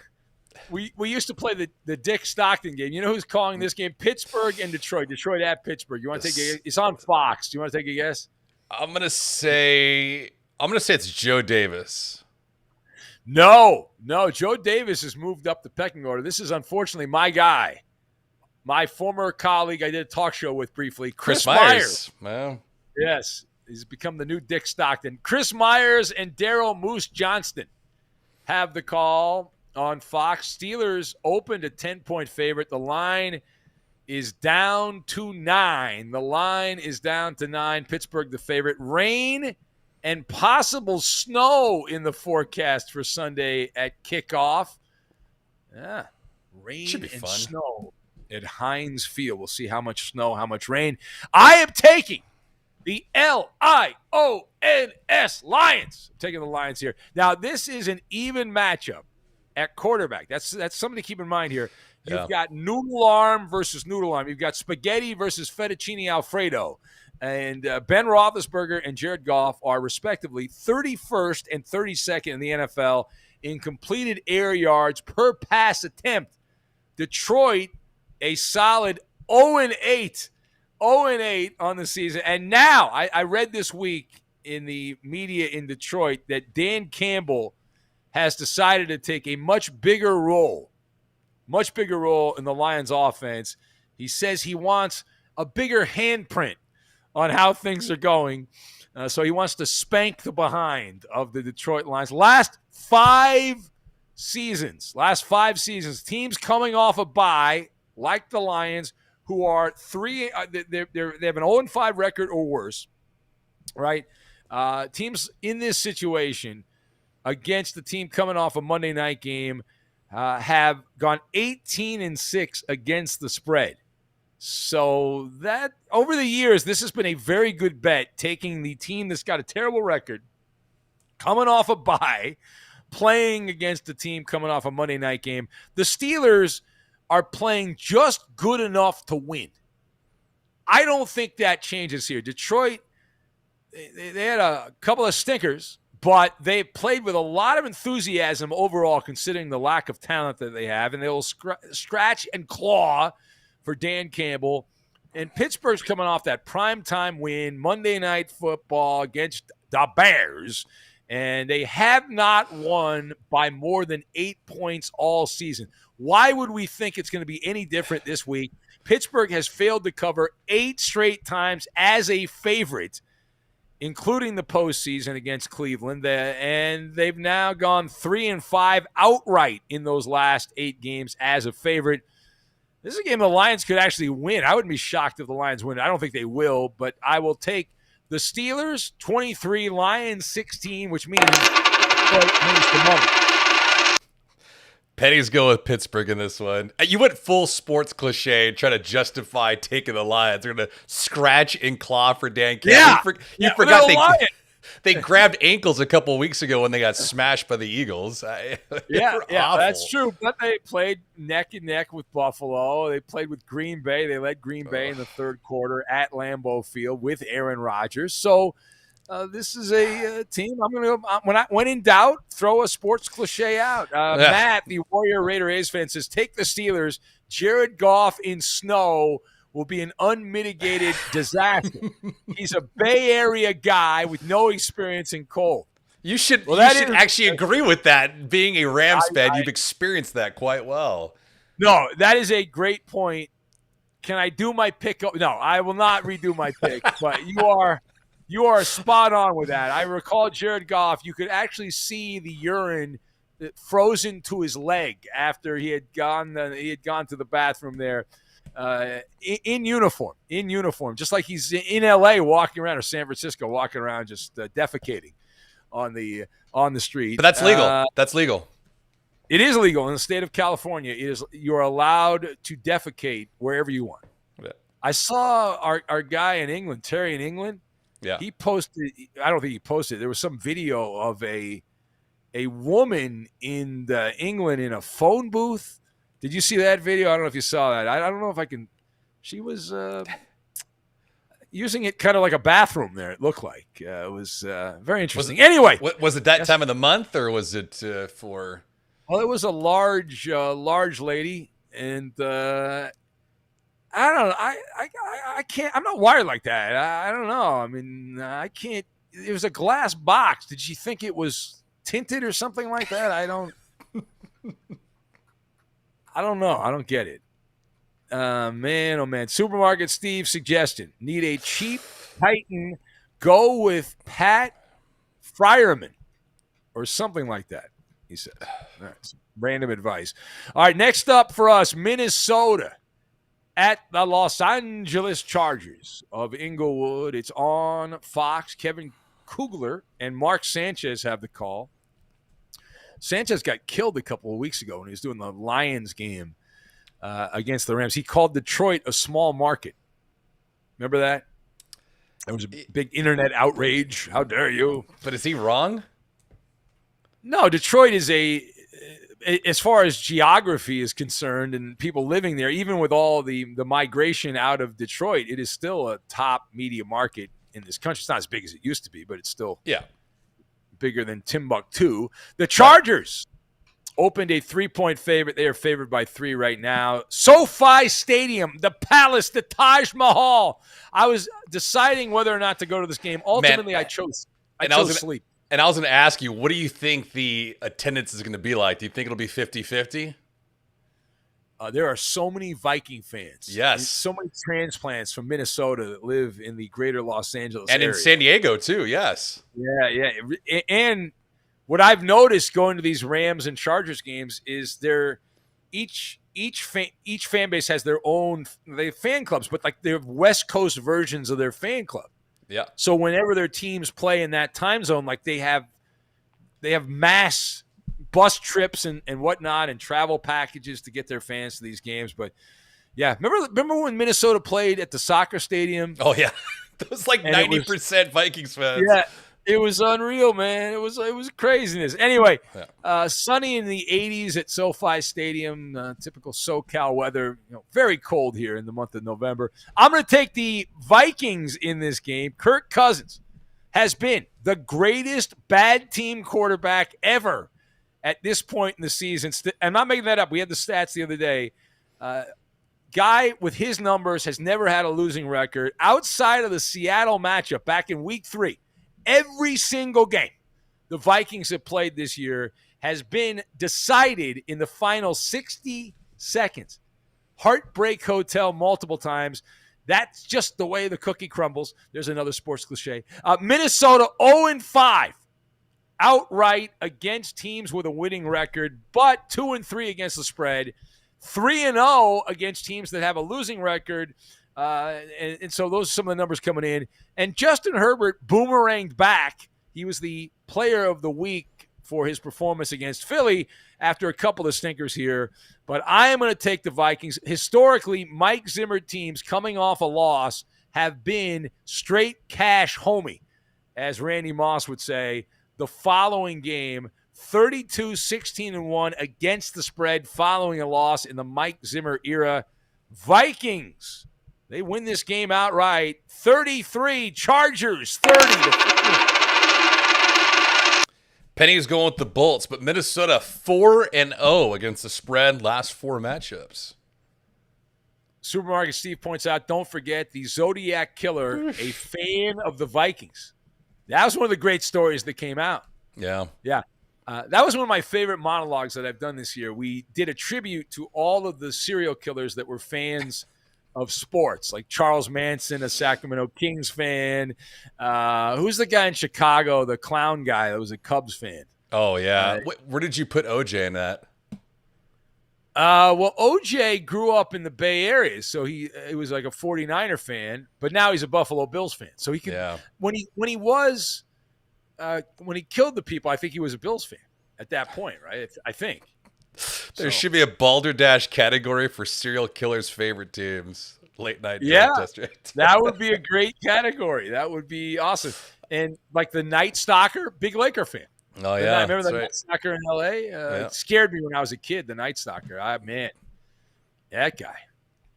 We used to play the Dick Stockton game. You know who's calling this game? Pittsburgh and Detroit. Detroit at Pittsburgh. You want to take a? It's on Fox. Do you want to take a guess? I'm gonna say it's Joe Davis. No. Joe Davis has moved up the pecking order. This is unfortunately my guy, my former colleague I did a talk show with briefly, Chris Myers. Well, yes, he's become the new Dick Stockton. Chris Myers and Daryl Moose Johnston have the call on Fox. Steelers opened a 10-point favorite. The line is down to 9. The line is down to 9. Pittsburgh the favorite. Rain and possible snow in the forecast for Sunday at kickoff. Yeah, rain and snow at Heinz Field. We'll see how much snow, how much rain. I am taking the Lions. I'm taking the Lions here. Now, this is an even matchup at quarterback. That's something to keep in mind here. You've got Noodle Arm versus Noodle Arm. You've got spaghetti versus fettuccine Alfredo. And Ben Roethlisberger and Jared Goff are respectively 31st and 32nd in the NFL in completed air yards per pass attempt. Detroit, a solid 0-8 on the season. And now, I read this week in the media in Detroit that Dan Campbell has decided to take a much bigger role in the Lions offense. He says he wants a bigger handprint on how things are going. So he wants to spank the behind of the Detroit Lions. Last five seasons, teams coming off a bye, like the Lions, who are they have an 0-5 record or worse, right? Teams in this situation against the team coming off a Monday night game have gone 18-6 against the spread. So that over the years, this has been a very good bet, taking the team that's got a terrible record, coming off a bye, playing against the team coming off a Monday night game. The Steelers are playing just good enough to win. I don't think that changes here. Detroit, they had a couple of stinkers, but they played with a lot of enthusiasm overall, considering the lack of talent that they have, and they will scratch and claw for Dan Campbell. And Pittsburgh's coming off that primetime win, Monday Night Football against the Bears, and they have not won by more than 8 points all season. Why would we think it's going to be any different this week? Pittsburgh has failed to cover 8 straight times as a favorite, including the postseason against Cleveland, and they've now gone 3-5 outright in those last 8 games as a favorite. This is a game the Lions could actually win. I wouldn't be shocked if the Lions win. I don't think they will, but I will take the Steelers 23, Lions 16, which means the money. Penny's go with Pittsburgh in this one. You went full sports cliche and try to justify taking the Lions. They're going to scratch and claw for Dan Campbell. You forgot they grabbed ankles a couple of weeks ago when they got smashed by the Eagles. Yeah, that's true. But they played neck and neck with Buffalo. They played with Green Bay. They led Green Bay in the third quarter at Lambeau Field with Aaron Rodgers. So this is a team. I'm going to, when in doubt, throw a sports cliche out. Matt, the Warrior Raider A's fan, says, take the Steelers. Jared Goff in snow will be an unmitigated disaster. He's a Bay Area guy with no experience in cold. You should actually agree with that. Being a Rams fan, you've experienced that quite well. No, that is a great point. Can I do my pick? No, I will not redo my pick, but you are spot on with that. I recall Jared Goff. You could actually see the urine frozen to his leg after he had gone to the bathroom there. In uniform, just like he's in LA walking around, or San Francisco walking around just defecating on the street. But that's legal. That's legal. It is legal in the state of California. You're allowed to defecate wherever you want. Yeah. I saw our guy in England, Terry in England. Yeah. He posted, I don't think he posted, there was some video of a woman in England in a phone booth. Did you see that video? I don't know if you saw that. I don't know if I can. She was using it kind of like a bathroom there, it looked like. It was very interesting. Anyway. Was it that time of the month, or was it for? Well, it was a large lady, and I don't know. I can't. I'm not wired like that. I don't know. I mean, I can't. It was a glass box. Did she think it was tinted or something like that? I don't know. I don't get it. Man, oh man. Supermarket Steve suggestion. Need a cheap Titan. Go with Pat Fryerman or something like that, he said. All right, random advice. All right, next up for us, Minnesota at the Los Angeles Chargers of Inglewood. It's on Fox. Kevin Kugler and Mark Sanchez have the call. Sanchez got killed a couple of weeks ago when he was doing the Lions game against the Rams. He called Detroit a small market. Remember that? There was a big internet outrage. How dare you? But is he wrong? No, Detroit is as far as geography is concerned and people living there, even with all the migration out of Detroit, it is still a top media market in this country. It's not as big as it used to be, but it's still bigger than Timbuktu. The Chargers opened a 3-point favorite. They are favored by 3 right now. SoFi Stadium, the Palace, the Taj Mahal. I was deciding whether or not to go to this game. Ultimately, I chose sleep. And I was going to ask you, what do you think the attendance is going to be like? Do you think it'll be 50-50? There are so many Viking fans. Yes. So many transplants from Minnesota that live in the greater Los Angeles area. And in San Diego, too, yes. Yeah. And what I've noticed going to these Rams and Chargers games is each each fan base has their own fan clubs, but like they have West Coast versions of their fan club. Yeah. So whenever their teams play in that time zone, like they have mass bus trips and whatnot and travel packages to get their fans to these games. But yeah, remember when Minnesota played at the soccer stadium? Oh yeah, that was like 90% Vikings fans. Yeah, it was unreal, man. It was craziness. Anyway, sunny in the 80s at SoFi Stadium. Typical SoCal weather. Very cold here in the month of November. I'm going to take the Vikings in this game. Kirk Cousins has been the greatest bad team quarterback ever at this point in the season. I'm not making that up. We had the stats the other day. Guy with his numbers has never had a losing record. Outside of the Seattle matchup back in week 3, every single game the Vikings have played this year has been decided in the final 60 seconds. Heartbreak Hotel multiple times. That's just the way the cookie crumbles. There's another sports cliche. Minnesota 0-5 outright against teams with a winning record, but 2-3 against the spread. 3-0 against teams that have a losing record. And so those are some of the numbers coming in. And Justin Herbert boomeranged back. He was the player of the week for his performance against Philly after a couple of stinkers here. But I am going to take the Vikings. Historically, Mike Zimmer teams coming off a loss have been straight cash homie, as Randy Moss would say. The following game, 32-16-1 against the spread following a loss in the Mike Zimmer era. Vikings, they win this game outright. 33, Chargers 30. Penny's going with the Bolts, but Minnesota 4-0 against the spread last 4 matchups. Supermarket Steve points out, don't forget the Zodiac Killer, a fan of the Vikings. That was one of the great stories that came out. Yeah. Yeah. That was one of my favorite monologues that I've done this year. We did a tribute to all of the serial killers that were fans of sports, like Charles Manson, a Sacramento Kings fan. Who's the guy in Chicago, the clown guy that was a Cubs fan? Oh, yeah. Where did you put OJ in that? Well, OJ grew up in the Bay Area, so he was like a 49er fan, but now he's a Buffalo Bills fan. So he can when he killed the people, I think he was a Bills fan at that point, right? I think. There should be a Balderdash category for serial killers' favorite teams. Late night district. That would be a great category. That would be awesome. And like the Night Stalker, big Laker fan. Oh, yeah. I remember the Night Stalker in L.A. It scared me when I was a kid, the Night Stalker. Man, that guy.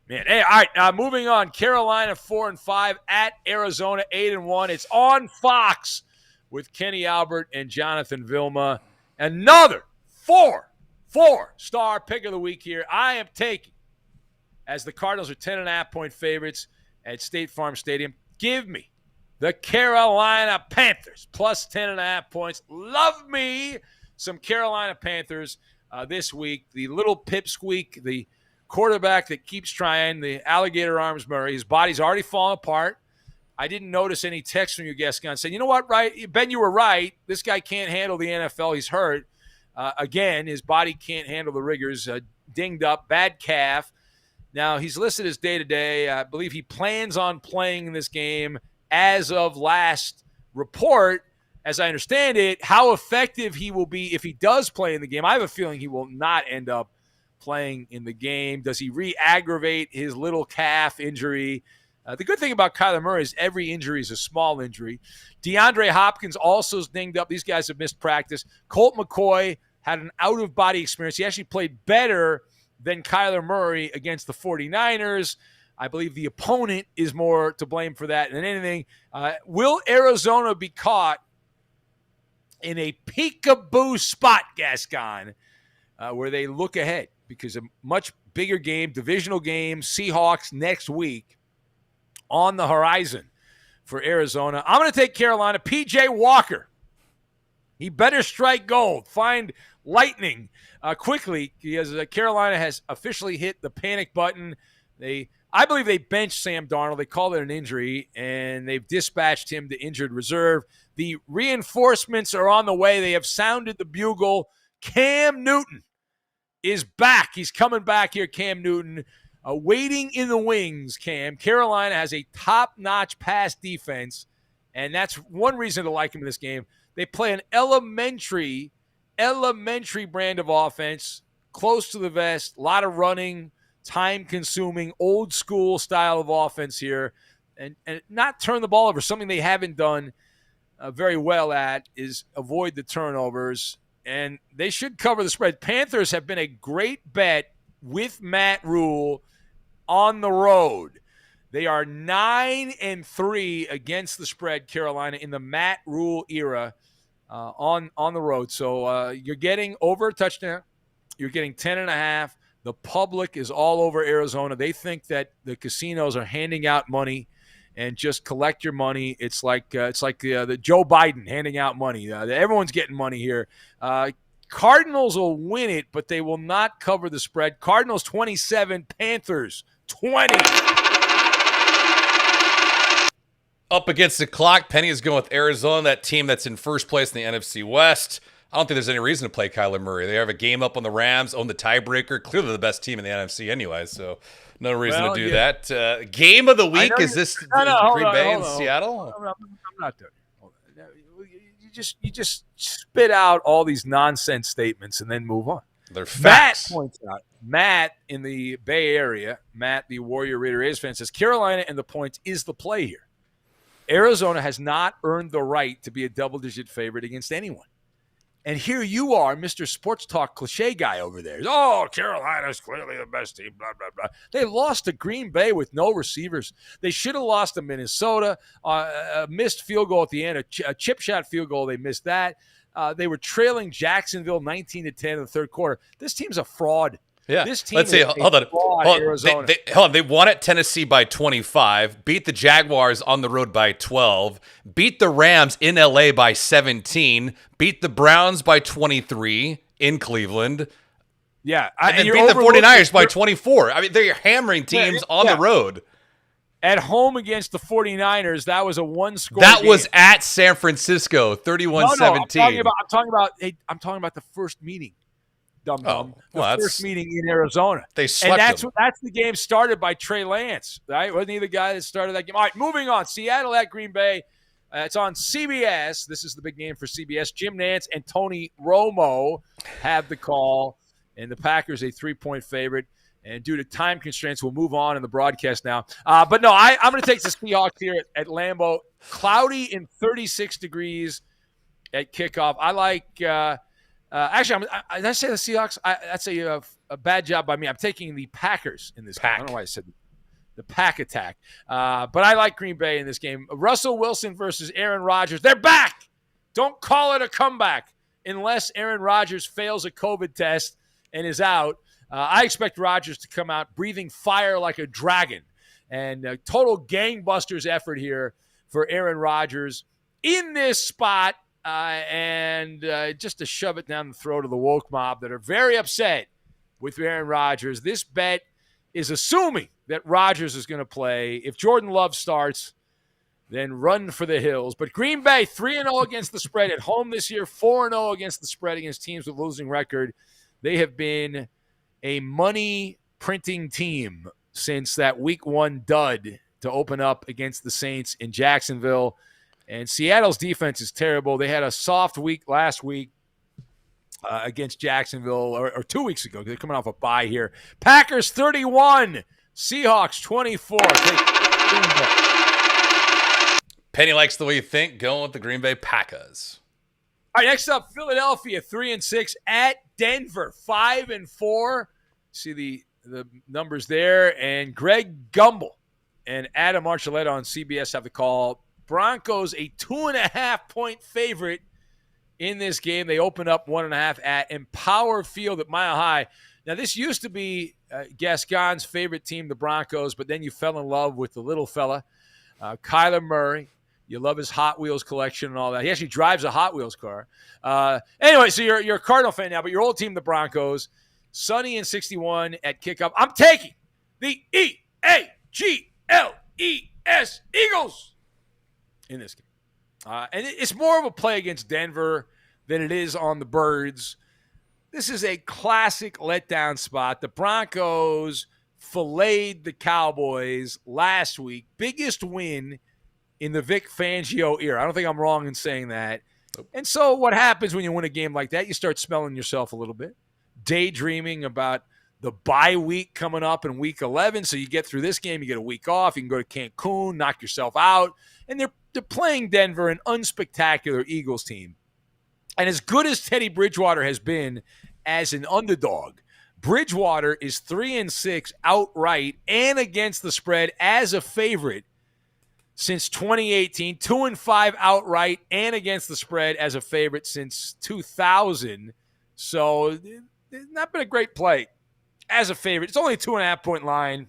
Man, hey, all right, moving on. Carolina 4-5 at Arizona 8-1. It's on Fox with Kenny Albert and Jonathan Vilma. Another four-star pick of the week here. I am taking, as the Cardinals are 10.5-point favorites at State Farm Stadium, give me the Carolina Panthers plus 10.5 points. Love me some Carolina Panthers this week. The little pipsqueak, the quarterback that keeps trying, the alligator arms Murray, his body's already falling apart. I didn't notice any text from you, Gascon, saying, you know what, right? Ben, you were right. This guy can't handle the NFL. He's hurt. Again, his body can't handle the rigors. Dinged up, bad calf. Now, he's listed as day-to-day. I believe he plans on playing in this game as of last report. As I understand it, how effective he will be if he does play in the game, I have a feeling he will not end up playing in the game. Does he re-aggravate his little calf injury? The good thing about Kyler Murray is every injury is a small injury. DeAndre Hopkins also is dinged up. These guys have missed practice. Colt McCoy had an out-of-body experience. He actually played better than Kyler Murray against the 49ers. I believe the opponent is more to blame for that than anything. Will Arizona be caught in a peekaboo spot, Gascon, where they look ahead? Because a much bigger game, divisional game, Seahawks next week on the horizon for Arizona. I'm going to take Carolina. P.J. Walker. He better strike gold. Find lightning quickly, because Carolina has officially hit the panic button. I believe they benched Sam Darnold. They called it an injury, and they've dispatched him to injured reserve. The reinforcements are on the way. They have sounded the bugle. Cam Newton is back. He's coming back here, Cam Newton. Waiting in the wings, Cam. Carolina has a top-notch pass defense, and that's one reason to like him in this game. They play an elementary brand of offense, close to the vest, a lot of running, time-consuming, old-school style of offense here, and not turn the ball over. Something they haven't done very well at is avoid the turnovers, and they should cover the spread. Panthers have been a great bet with Matt Rule on the road. They are 9-3 against the spread, Carolina, in the Matt Rule era on the road. So you're getting over a touchdown. You're getting 10.5. The public is all over Arizona. They think that the casinos are handing out money and just collect your money. It's like the Joe Biden handing out money. Everyone's getting money here. Cardinals will win it, but they will not cover the spread. Cardinals 27, Panthers 20. Up against the clock, Penny is going with Arizona, that team that's in first place in the NFC West. I don't think there's any reason to play Kyler Murray. They have a game up on the Rams, own the tiebreaker. Clearly the best team in the NFC anyway, so no reason to do that. Game of the week, is this Green Bay and Seattle? I'm not done. You just spit out all these nonsense statements and then move on. They're facts. Matt points out, Matt in the Bay Area, Matt, the Warrior Raider A's fan, says Carolina and the points is the play here. Arizona has not earned the right to be a double-digit favorite against anyone. And here you are, Mr. Sports Talk cliche guy over there. Oh, Carolina's clearly the best team, blah, blah, blah. They lost to Green Bay with no receivers. They should have lost to Minnesota. A missed field goal at the end, a chip shot field goal. They missed that. They were trailing Jacksonville 19-10 in the third quarter. This team's a fraud. Yeah. This team Let's see. Hold on. They won at Tennessee by 25, beat the Jaguars on the road by 12, beat the Rams in LA by 17, beat the Browns by 23 in Cleveland. Yeah. And then beat the 49ers by 24. I mean, they're hammering teams on the road. At home against the 49ers, that was a one-score That game. was at San Francisco, 31-17. I'm talking about the first meeting. The well, first meeting in Arizona. They swept them. That's the game started by Trey Lance, right? Wasn't he the guy that started that game? All right, moving on. Seattle at Green Bay. It's on CBS. This is the big game for CBS. Jim Nantz and Tony Romo have the call, and the Packers a 3-point favorite. And due to time constraints, we'll move on in the broadcast now. But no, I'm going to take the Seahawks here at Lambeau. Cloudy and 36 degrees at kickoff. I like actually, did I say the Seahawks? That's a bad job by me. I'm taking the Packers in this game. I don't know why I said the Pack attack. But I like Green Bay in this game. Russell Wilson versus Aaron Rodgers. They're back. Don't call it a comeback unless Aaron Rodgers fails a COVID test and is out. I expect Rodgers to come out breathing fire like a dragon. And total gangbusters effort here for Aaron Rodgers in this spot. And just to shove it down the throat of the woke mob that are very upset with Aaron Rodgers. This bet is assuming that Rodgers is going to play. If Jordan Love starts, then run for the hills. But Green Bay, 3-0 against the spread at home this year, 4-0 against the spread against teams with losing record. They have been a money-printing team since that Week 1 dud to open up against the Saints in Jacksonville. And Seattle's defense is terrible. They had a soft week last week against Jacksonville, or 2 weeks ago. They're coming off a bye here. Packers 31, Seahawks 24. Penny likes the way you think. Going with the Green Bay Packers. All right, next up, Philadelphia 3-6 at Denver 5-4. See the numbers there. And Greg Gumbel and Adam Archuleta on CBS have the call. Broncos a 2.5-point favorite in this game. They open up 1.5 at Empower Field at Mile High. Now, this used to be Gascon's favorite team, the Broncos, but then you fell in love with the little fella, Kyler Murray. You love his Hot Wheels collection and all that. He actually drives a Hot Wheels car. Anyway, so you're a Cardinal fan now, but your old team, the Broncos, Sunny and 61 at kickoff. I'm taking the EAGLES Eagles in this game. And it's more of a play against Denver than it is on the Birds. this is a classic letdown spot. The Broncos filleted the Cowboys last week. Biggest win in the Vic Fangio era. I don't think I'm wrong in saying that. Nope. And so what happens when you win a game like that? You start smelling yourself a little bit, daydreaming about the bye week coming up in week 11. So you get through this game, you get a week off, you can go to Cancun, knock yourself out. And they're playing Denver, an unspectacular Eagles team. And as good as Teddy Bridgewater has been as an underdog, Bridgewater is 3-6 outright and against the spread as a favorite since 2018, 2-5 outright and against the spread as a favorite since 2000. So it's not been a great play as a favorite. It's only a 2.5-point line.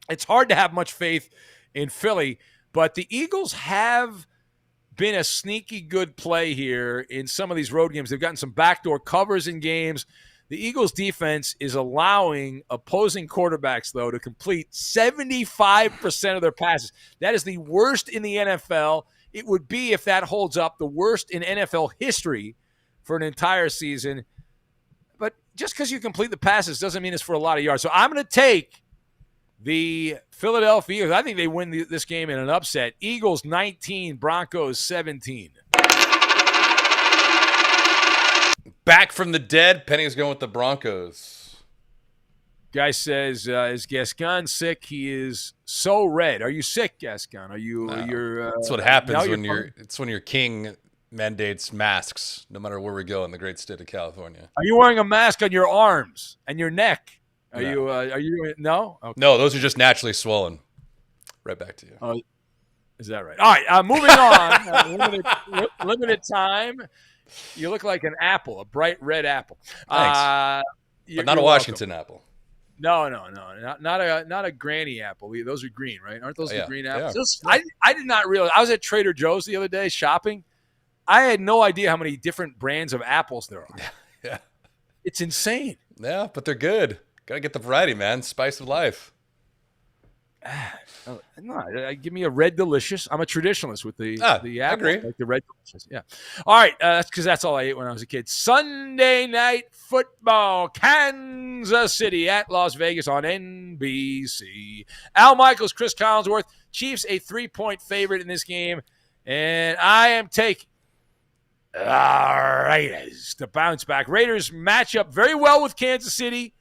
It's hard to have much faith in Philly, but the Eagles have been a sneaky good play here in some of these road games. They've gotten some backdoor covers in games. The Eagles defense is allowing opposing quarterbacks, though, to complete 75% of their passes. That is the worst in the NFL. It would be, if that holds up, the worst in NFL history for an entire season. But just because you complete the passes doesn't mean it's for a lot of yards. So I'm going to take the Philadelphia Eagles. I think they win this game in an upset. Eagles 19, Broncos 17. Back from the dead, Penny's going with the Broncos. Guy says, is Gascon sick? He is so red. Are you sick, Gascon? Are you? No. You're. That's what happens when it's when your king mandates masks, no matter where we go in the great state of California. Are you wearing a mask on your arms and your neck? Are you? Are you? No. Okay. No, those are just naturally swollen. Right back to you. Is that right? All right. Moving on. Limited time. You look like an apple, a bright red apple. Thanks. But not a Washington apple. No, not a granny apple. Those are green, right? Aren't those the green apples? Yeah. I did not realize. I was at Trader Joe's the other day shopping. I had no idea how many different brands of apples there are. Yeah. It's insane. Yeah, but they're good. Gotta get the variety, man. Spice of life. No, give me a Red Delicious. I'm a traditionalist with the apple. I agree. Like the Red Delicious. Yeah. All right. That's because that's all I ate when I was a kid. Sunday Night Football, Kansas City at Las Vegas on NBC. Al Michaels, Chris Collinsworth. Chiefs a 3-point favorite in this game, and I am taking Raiders to bounce back. Raiders match up very well with Kansas City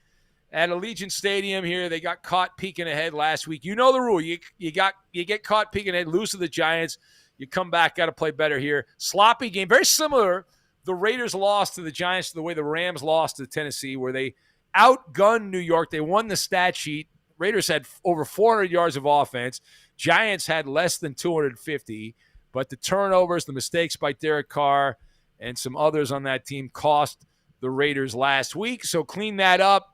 at Allegiant Stadium here. They got caught peeking ahead last week. You know the rule. You get caught peeking ahead, lose to the Giants. You come back, got to play better here. Sloppy game. Very similar. The Raiders lost to the Giants the way the Rams lost to Tennessee, where they outgunned New York. They won the stat sheet. Raiders had over 400 yards of offense. Giants had less than 250. But the turnovers, the mistakes by Derek Carr, and some others on that team cost the Raiders last week. So clean that up.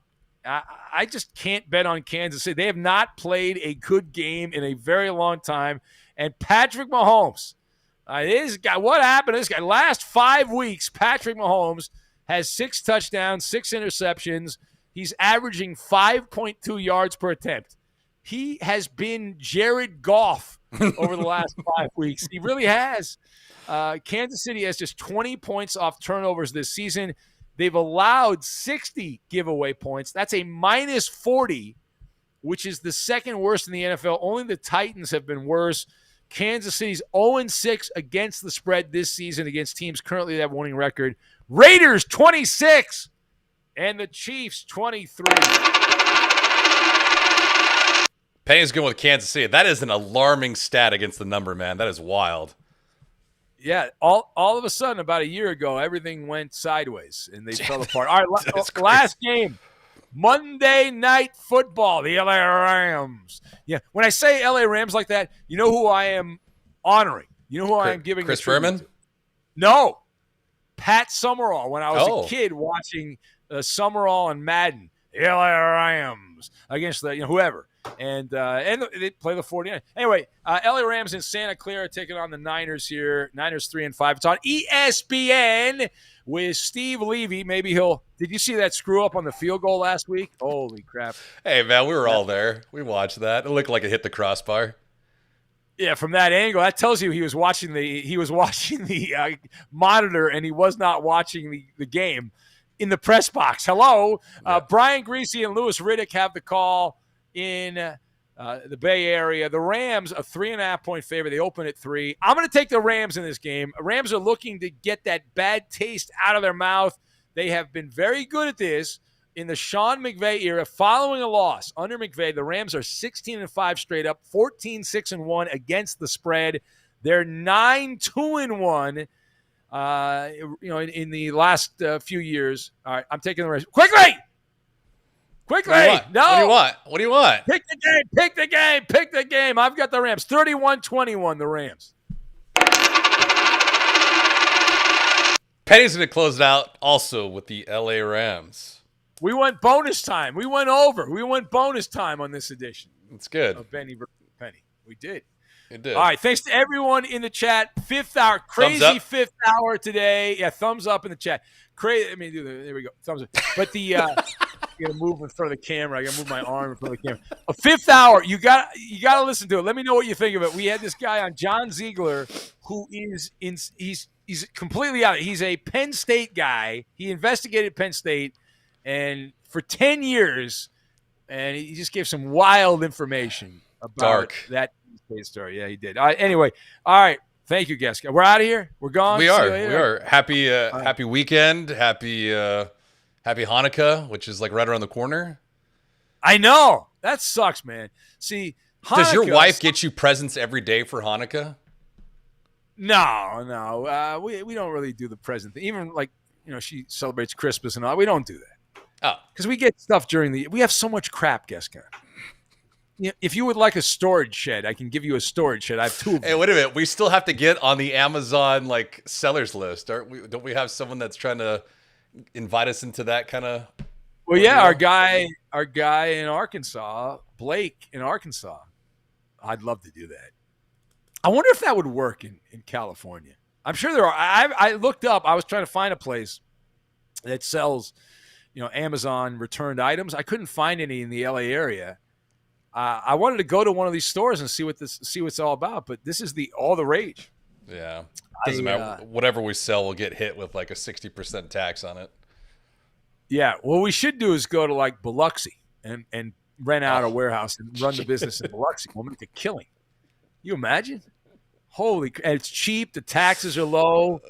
I just can't bet on Kansas City. They have not played a good game in a very long time. And Patrick Mahomes, this guy, what happened to this guy? Last 5 weeks, Patrick Mahomes has 6 touchdowns, 6 interceptions. He's averaging 5.2 yards per attempt. He has been Jared Goff over the last 5 weeks. He really has. Kansas City has just 20 points off turnovers this season. They've allowed 60 giveaway points. That's a minus 40, which is the second worst in the NFL. Only the Titans have been worse. Kansas City's 0-6 against the spread this season against teams currently that have a winning record. Raiders 26 and the Chiefs 23. Payne's going with Kansas City. That is an alarming stat against the number, man. That is wild. Yeah, all of a sudden, about a year ago, everything went sideways, and they fell apart. All right, last game, Monday Night Football, the LA Rams. Yeah, when I say LA Rams like that, you know who I am honoring? You know who I am giving Chris Berman? No, Pat Summerall. When I was a kid watching Summerall and Madden, the LA Rams against the whoever. And they play the 49. Anyway, LA Rams in Santa Clara taking on the Niners here. Niners 3-5. It's on ESPN with Steve Levy. Maybe he'll – did you see that screw up on the field goal last week? Holy crap. Hey, man, we were all there. We watched that. It looked like it hit the crossbar. Yeah, from that angle, that tells you he was watching the monitor and he was not watching the game. in the press box. Hello. Yeah. Brian Greasy and Louis Riddick have the call in the Bay Area. The Rams, a 3.5-point favorite. They open at 3. I'm going to take the Rams in this game. Rams are looking to get that bad taste out of their mouth. They have been very good at this in the Sean McVay era. Following a loss under McVay, the Rams are 16-5 straight up, 14-6-1 against the spread. They're 9-2-1. In the last few years. All right, I'm taking the Rams. Quickly! What do you want? What do you want? Pick the game. I've got the Rams. 31-21, the Rams. Penny's going to close it out also with the LA Rams. We went bonus time. We went over. We went bonus time on this edition. It's good. Of Benny versus Penny. We did. It did. All right, thanks to everyone in the chat. Fifth hour, crazy fifth hour today. Yeah, thumbs up in the chat. Crazy. There we go. Thumbs up. But the I gotta move in front of the camera. I gotta move my arm in front of the camera. A fifth hour. You got to listen to it. Let me know what you think of it. We had this guy on, John Ziegler, who is he's completely out. He's a Penn State guy. He investigated Penn State, and for 10 years, and he just gave some wild information about that story. Yeah, he did. Anyway, all right. Thank you, guys. We're out of here. We're gone. We are. Happy weekend. Happy Hanukkah, which is like right around the corner. I know. That sucks, man. See, Hanukkah, does your wife get you presents every day for Hanukkah? No. We don't really do the present thing. Even she celebrates Christmas and all. We don't do that. Oh, because we get stuff we have so much crap, Geska. If you would like a storage shed, I can give you a storage shed. I have 2 of them. Hey, wait a minute. We still have to get on the Amazon sellers list, don't we have someone that's trying to invite us into that kind of? Well, yeah, our guy in Arkansas, Blake in Arkansas. I'd love to do that. I wonder if that would work in California. I'm sure there are. I looked up. I was trying to find a place that sells, Amazon returned items. I couldn't find any in the LA area. I wanted to go to one of these stores and see what it's all about, but this is all the rage. Yeah, doesn't matter. Whatever we sell will get hit with like a 60% tax on it. Yeah, what we should do is go to like Biloxi and rent out a warehouse and run the business in Biloxi. We'll make a killing. You imagine? And it's cheap. The taxes are low.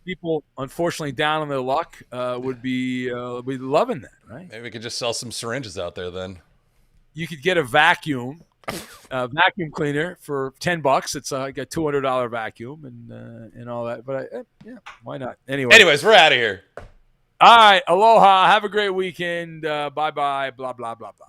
People, unfortunately, down on their luck would be loving that, right? Maybe we could just sell some syringes out there then. You could get a vacuum cleaner for $10. It's like a $200 vacuum and all that. But why not? Anyways, we're out of here. All right, aloha. Have a great weekend. Bye bye. Blah blah blah blah.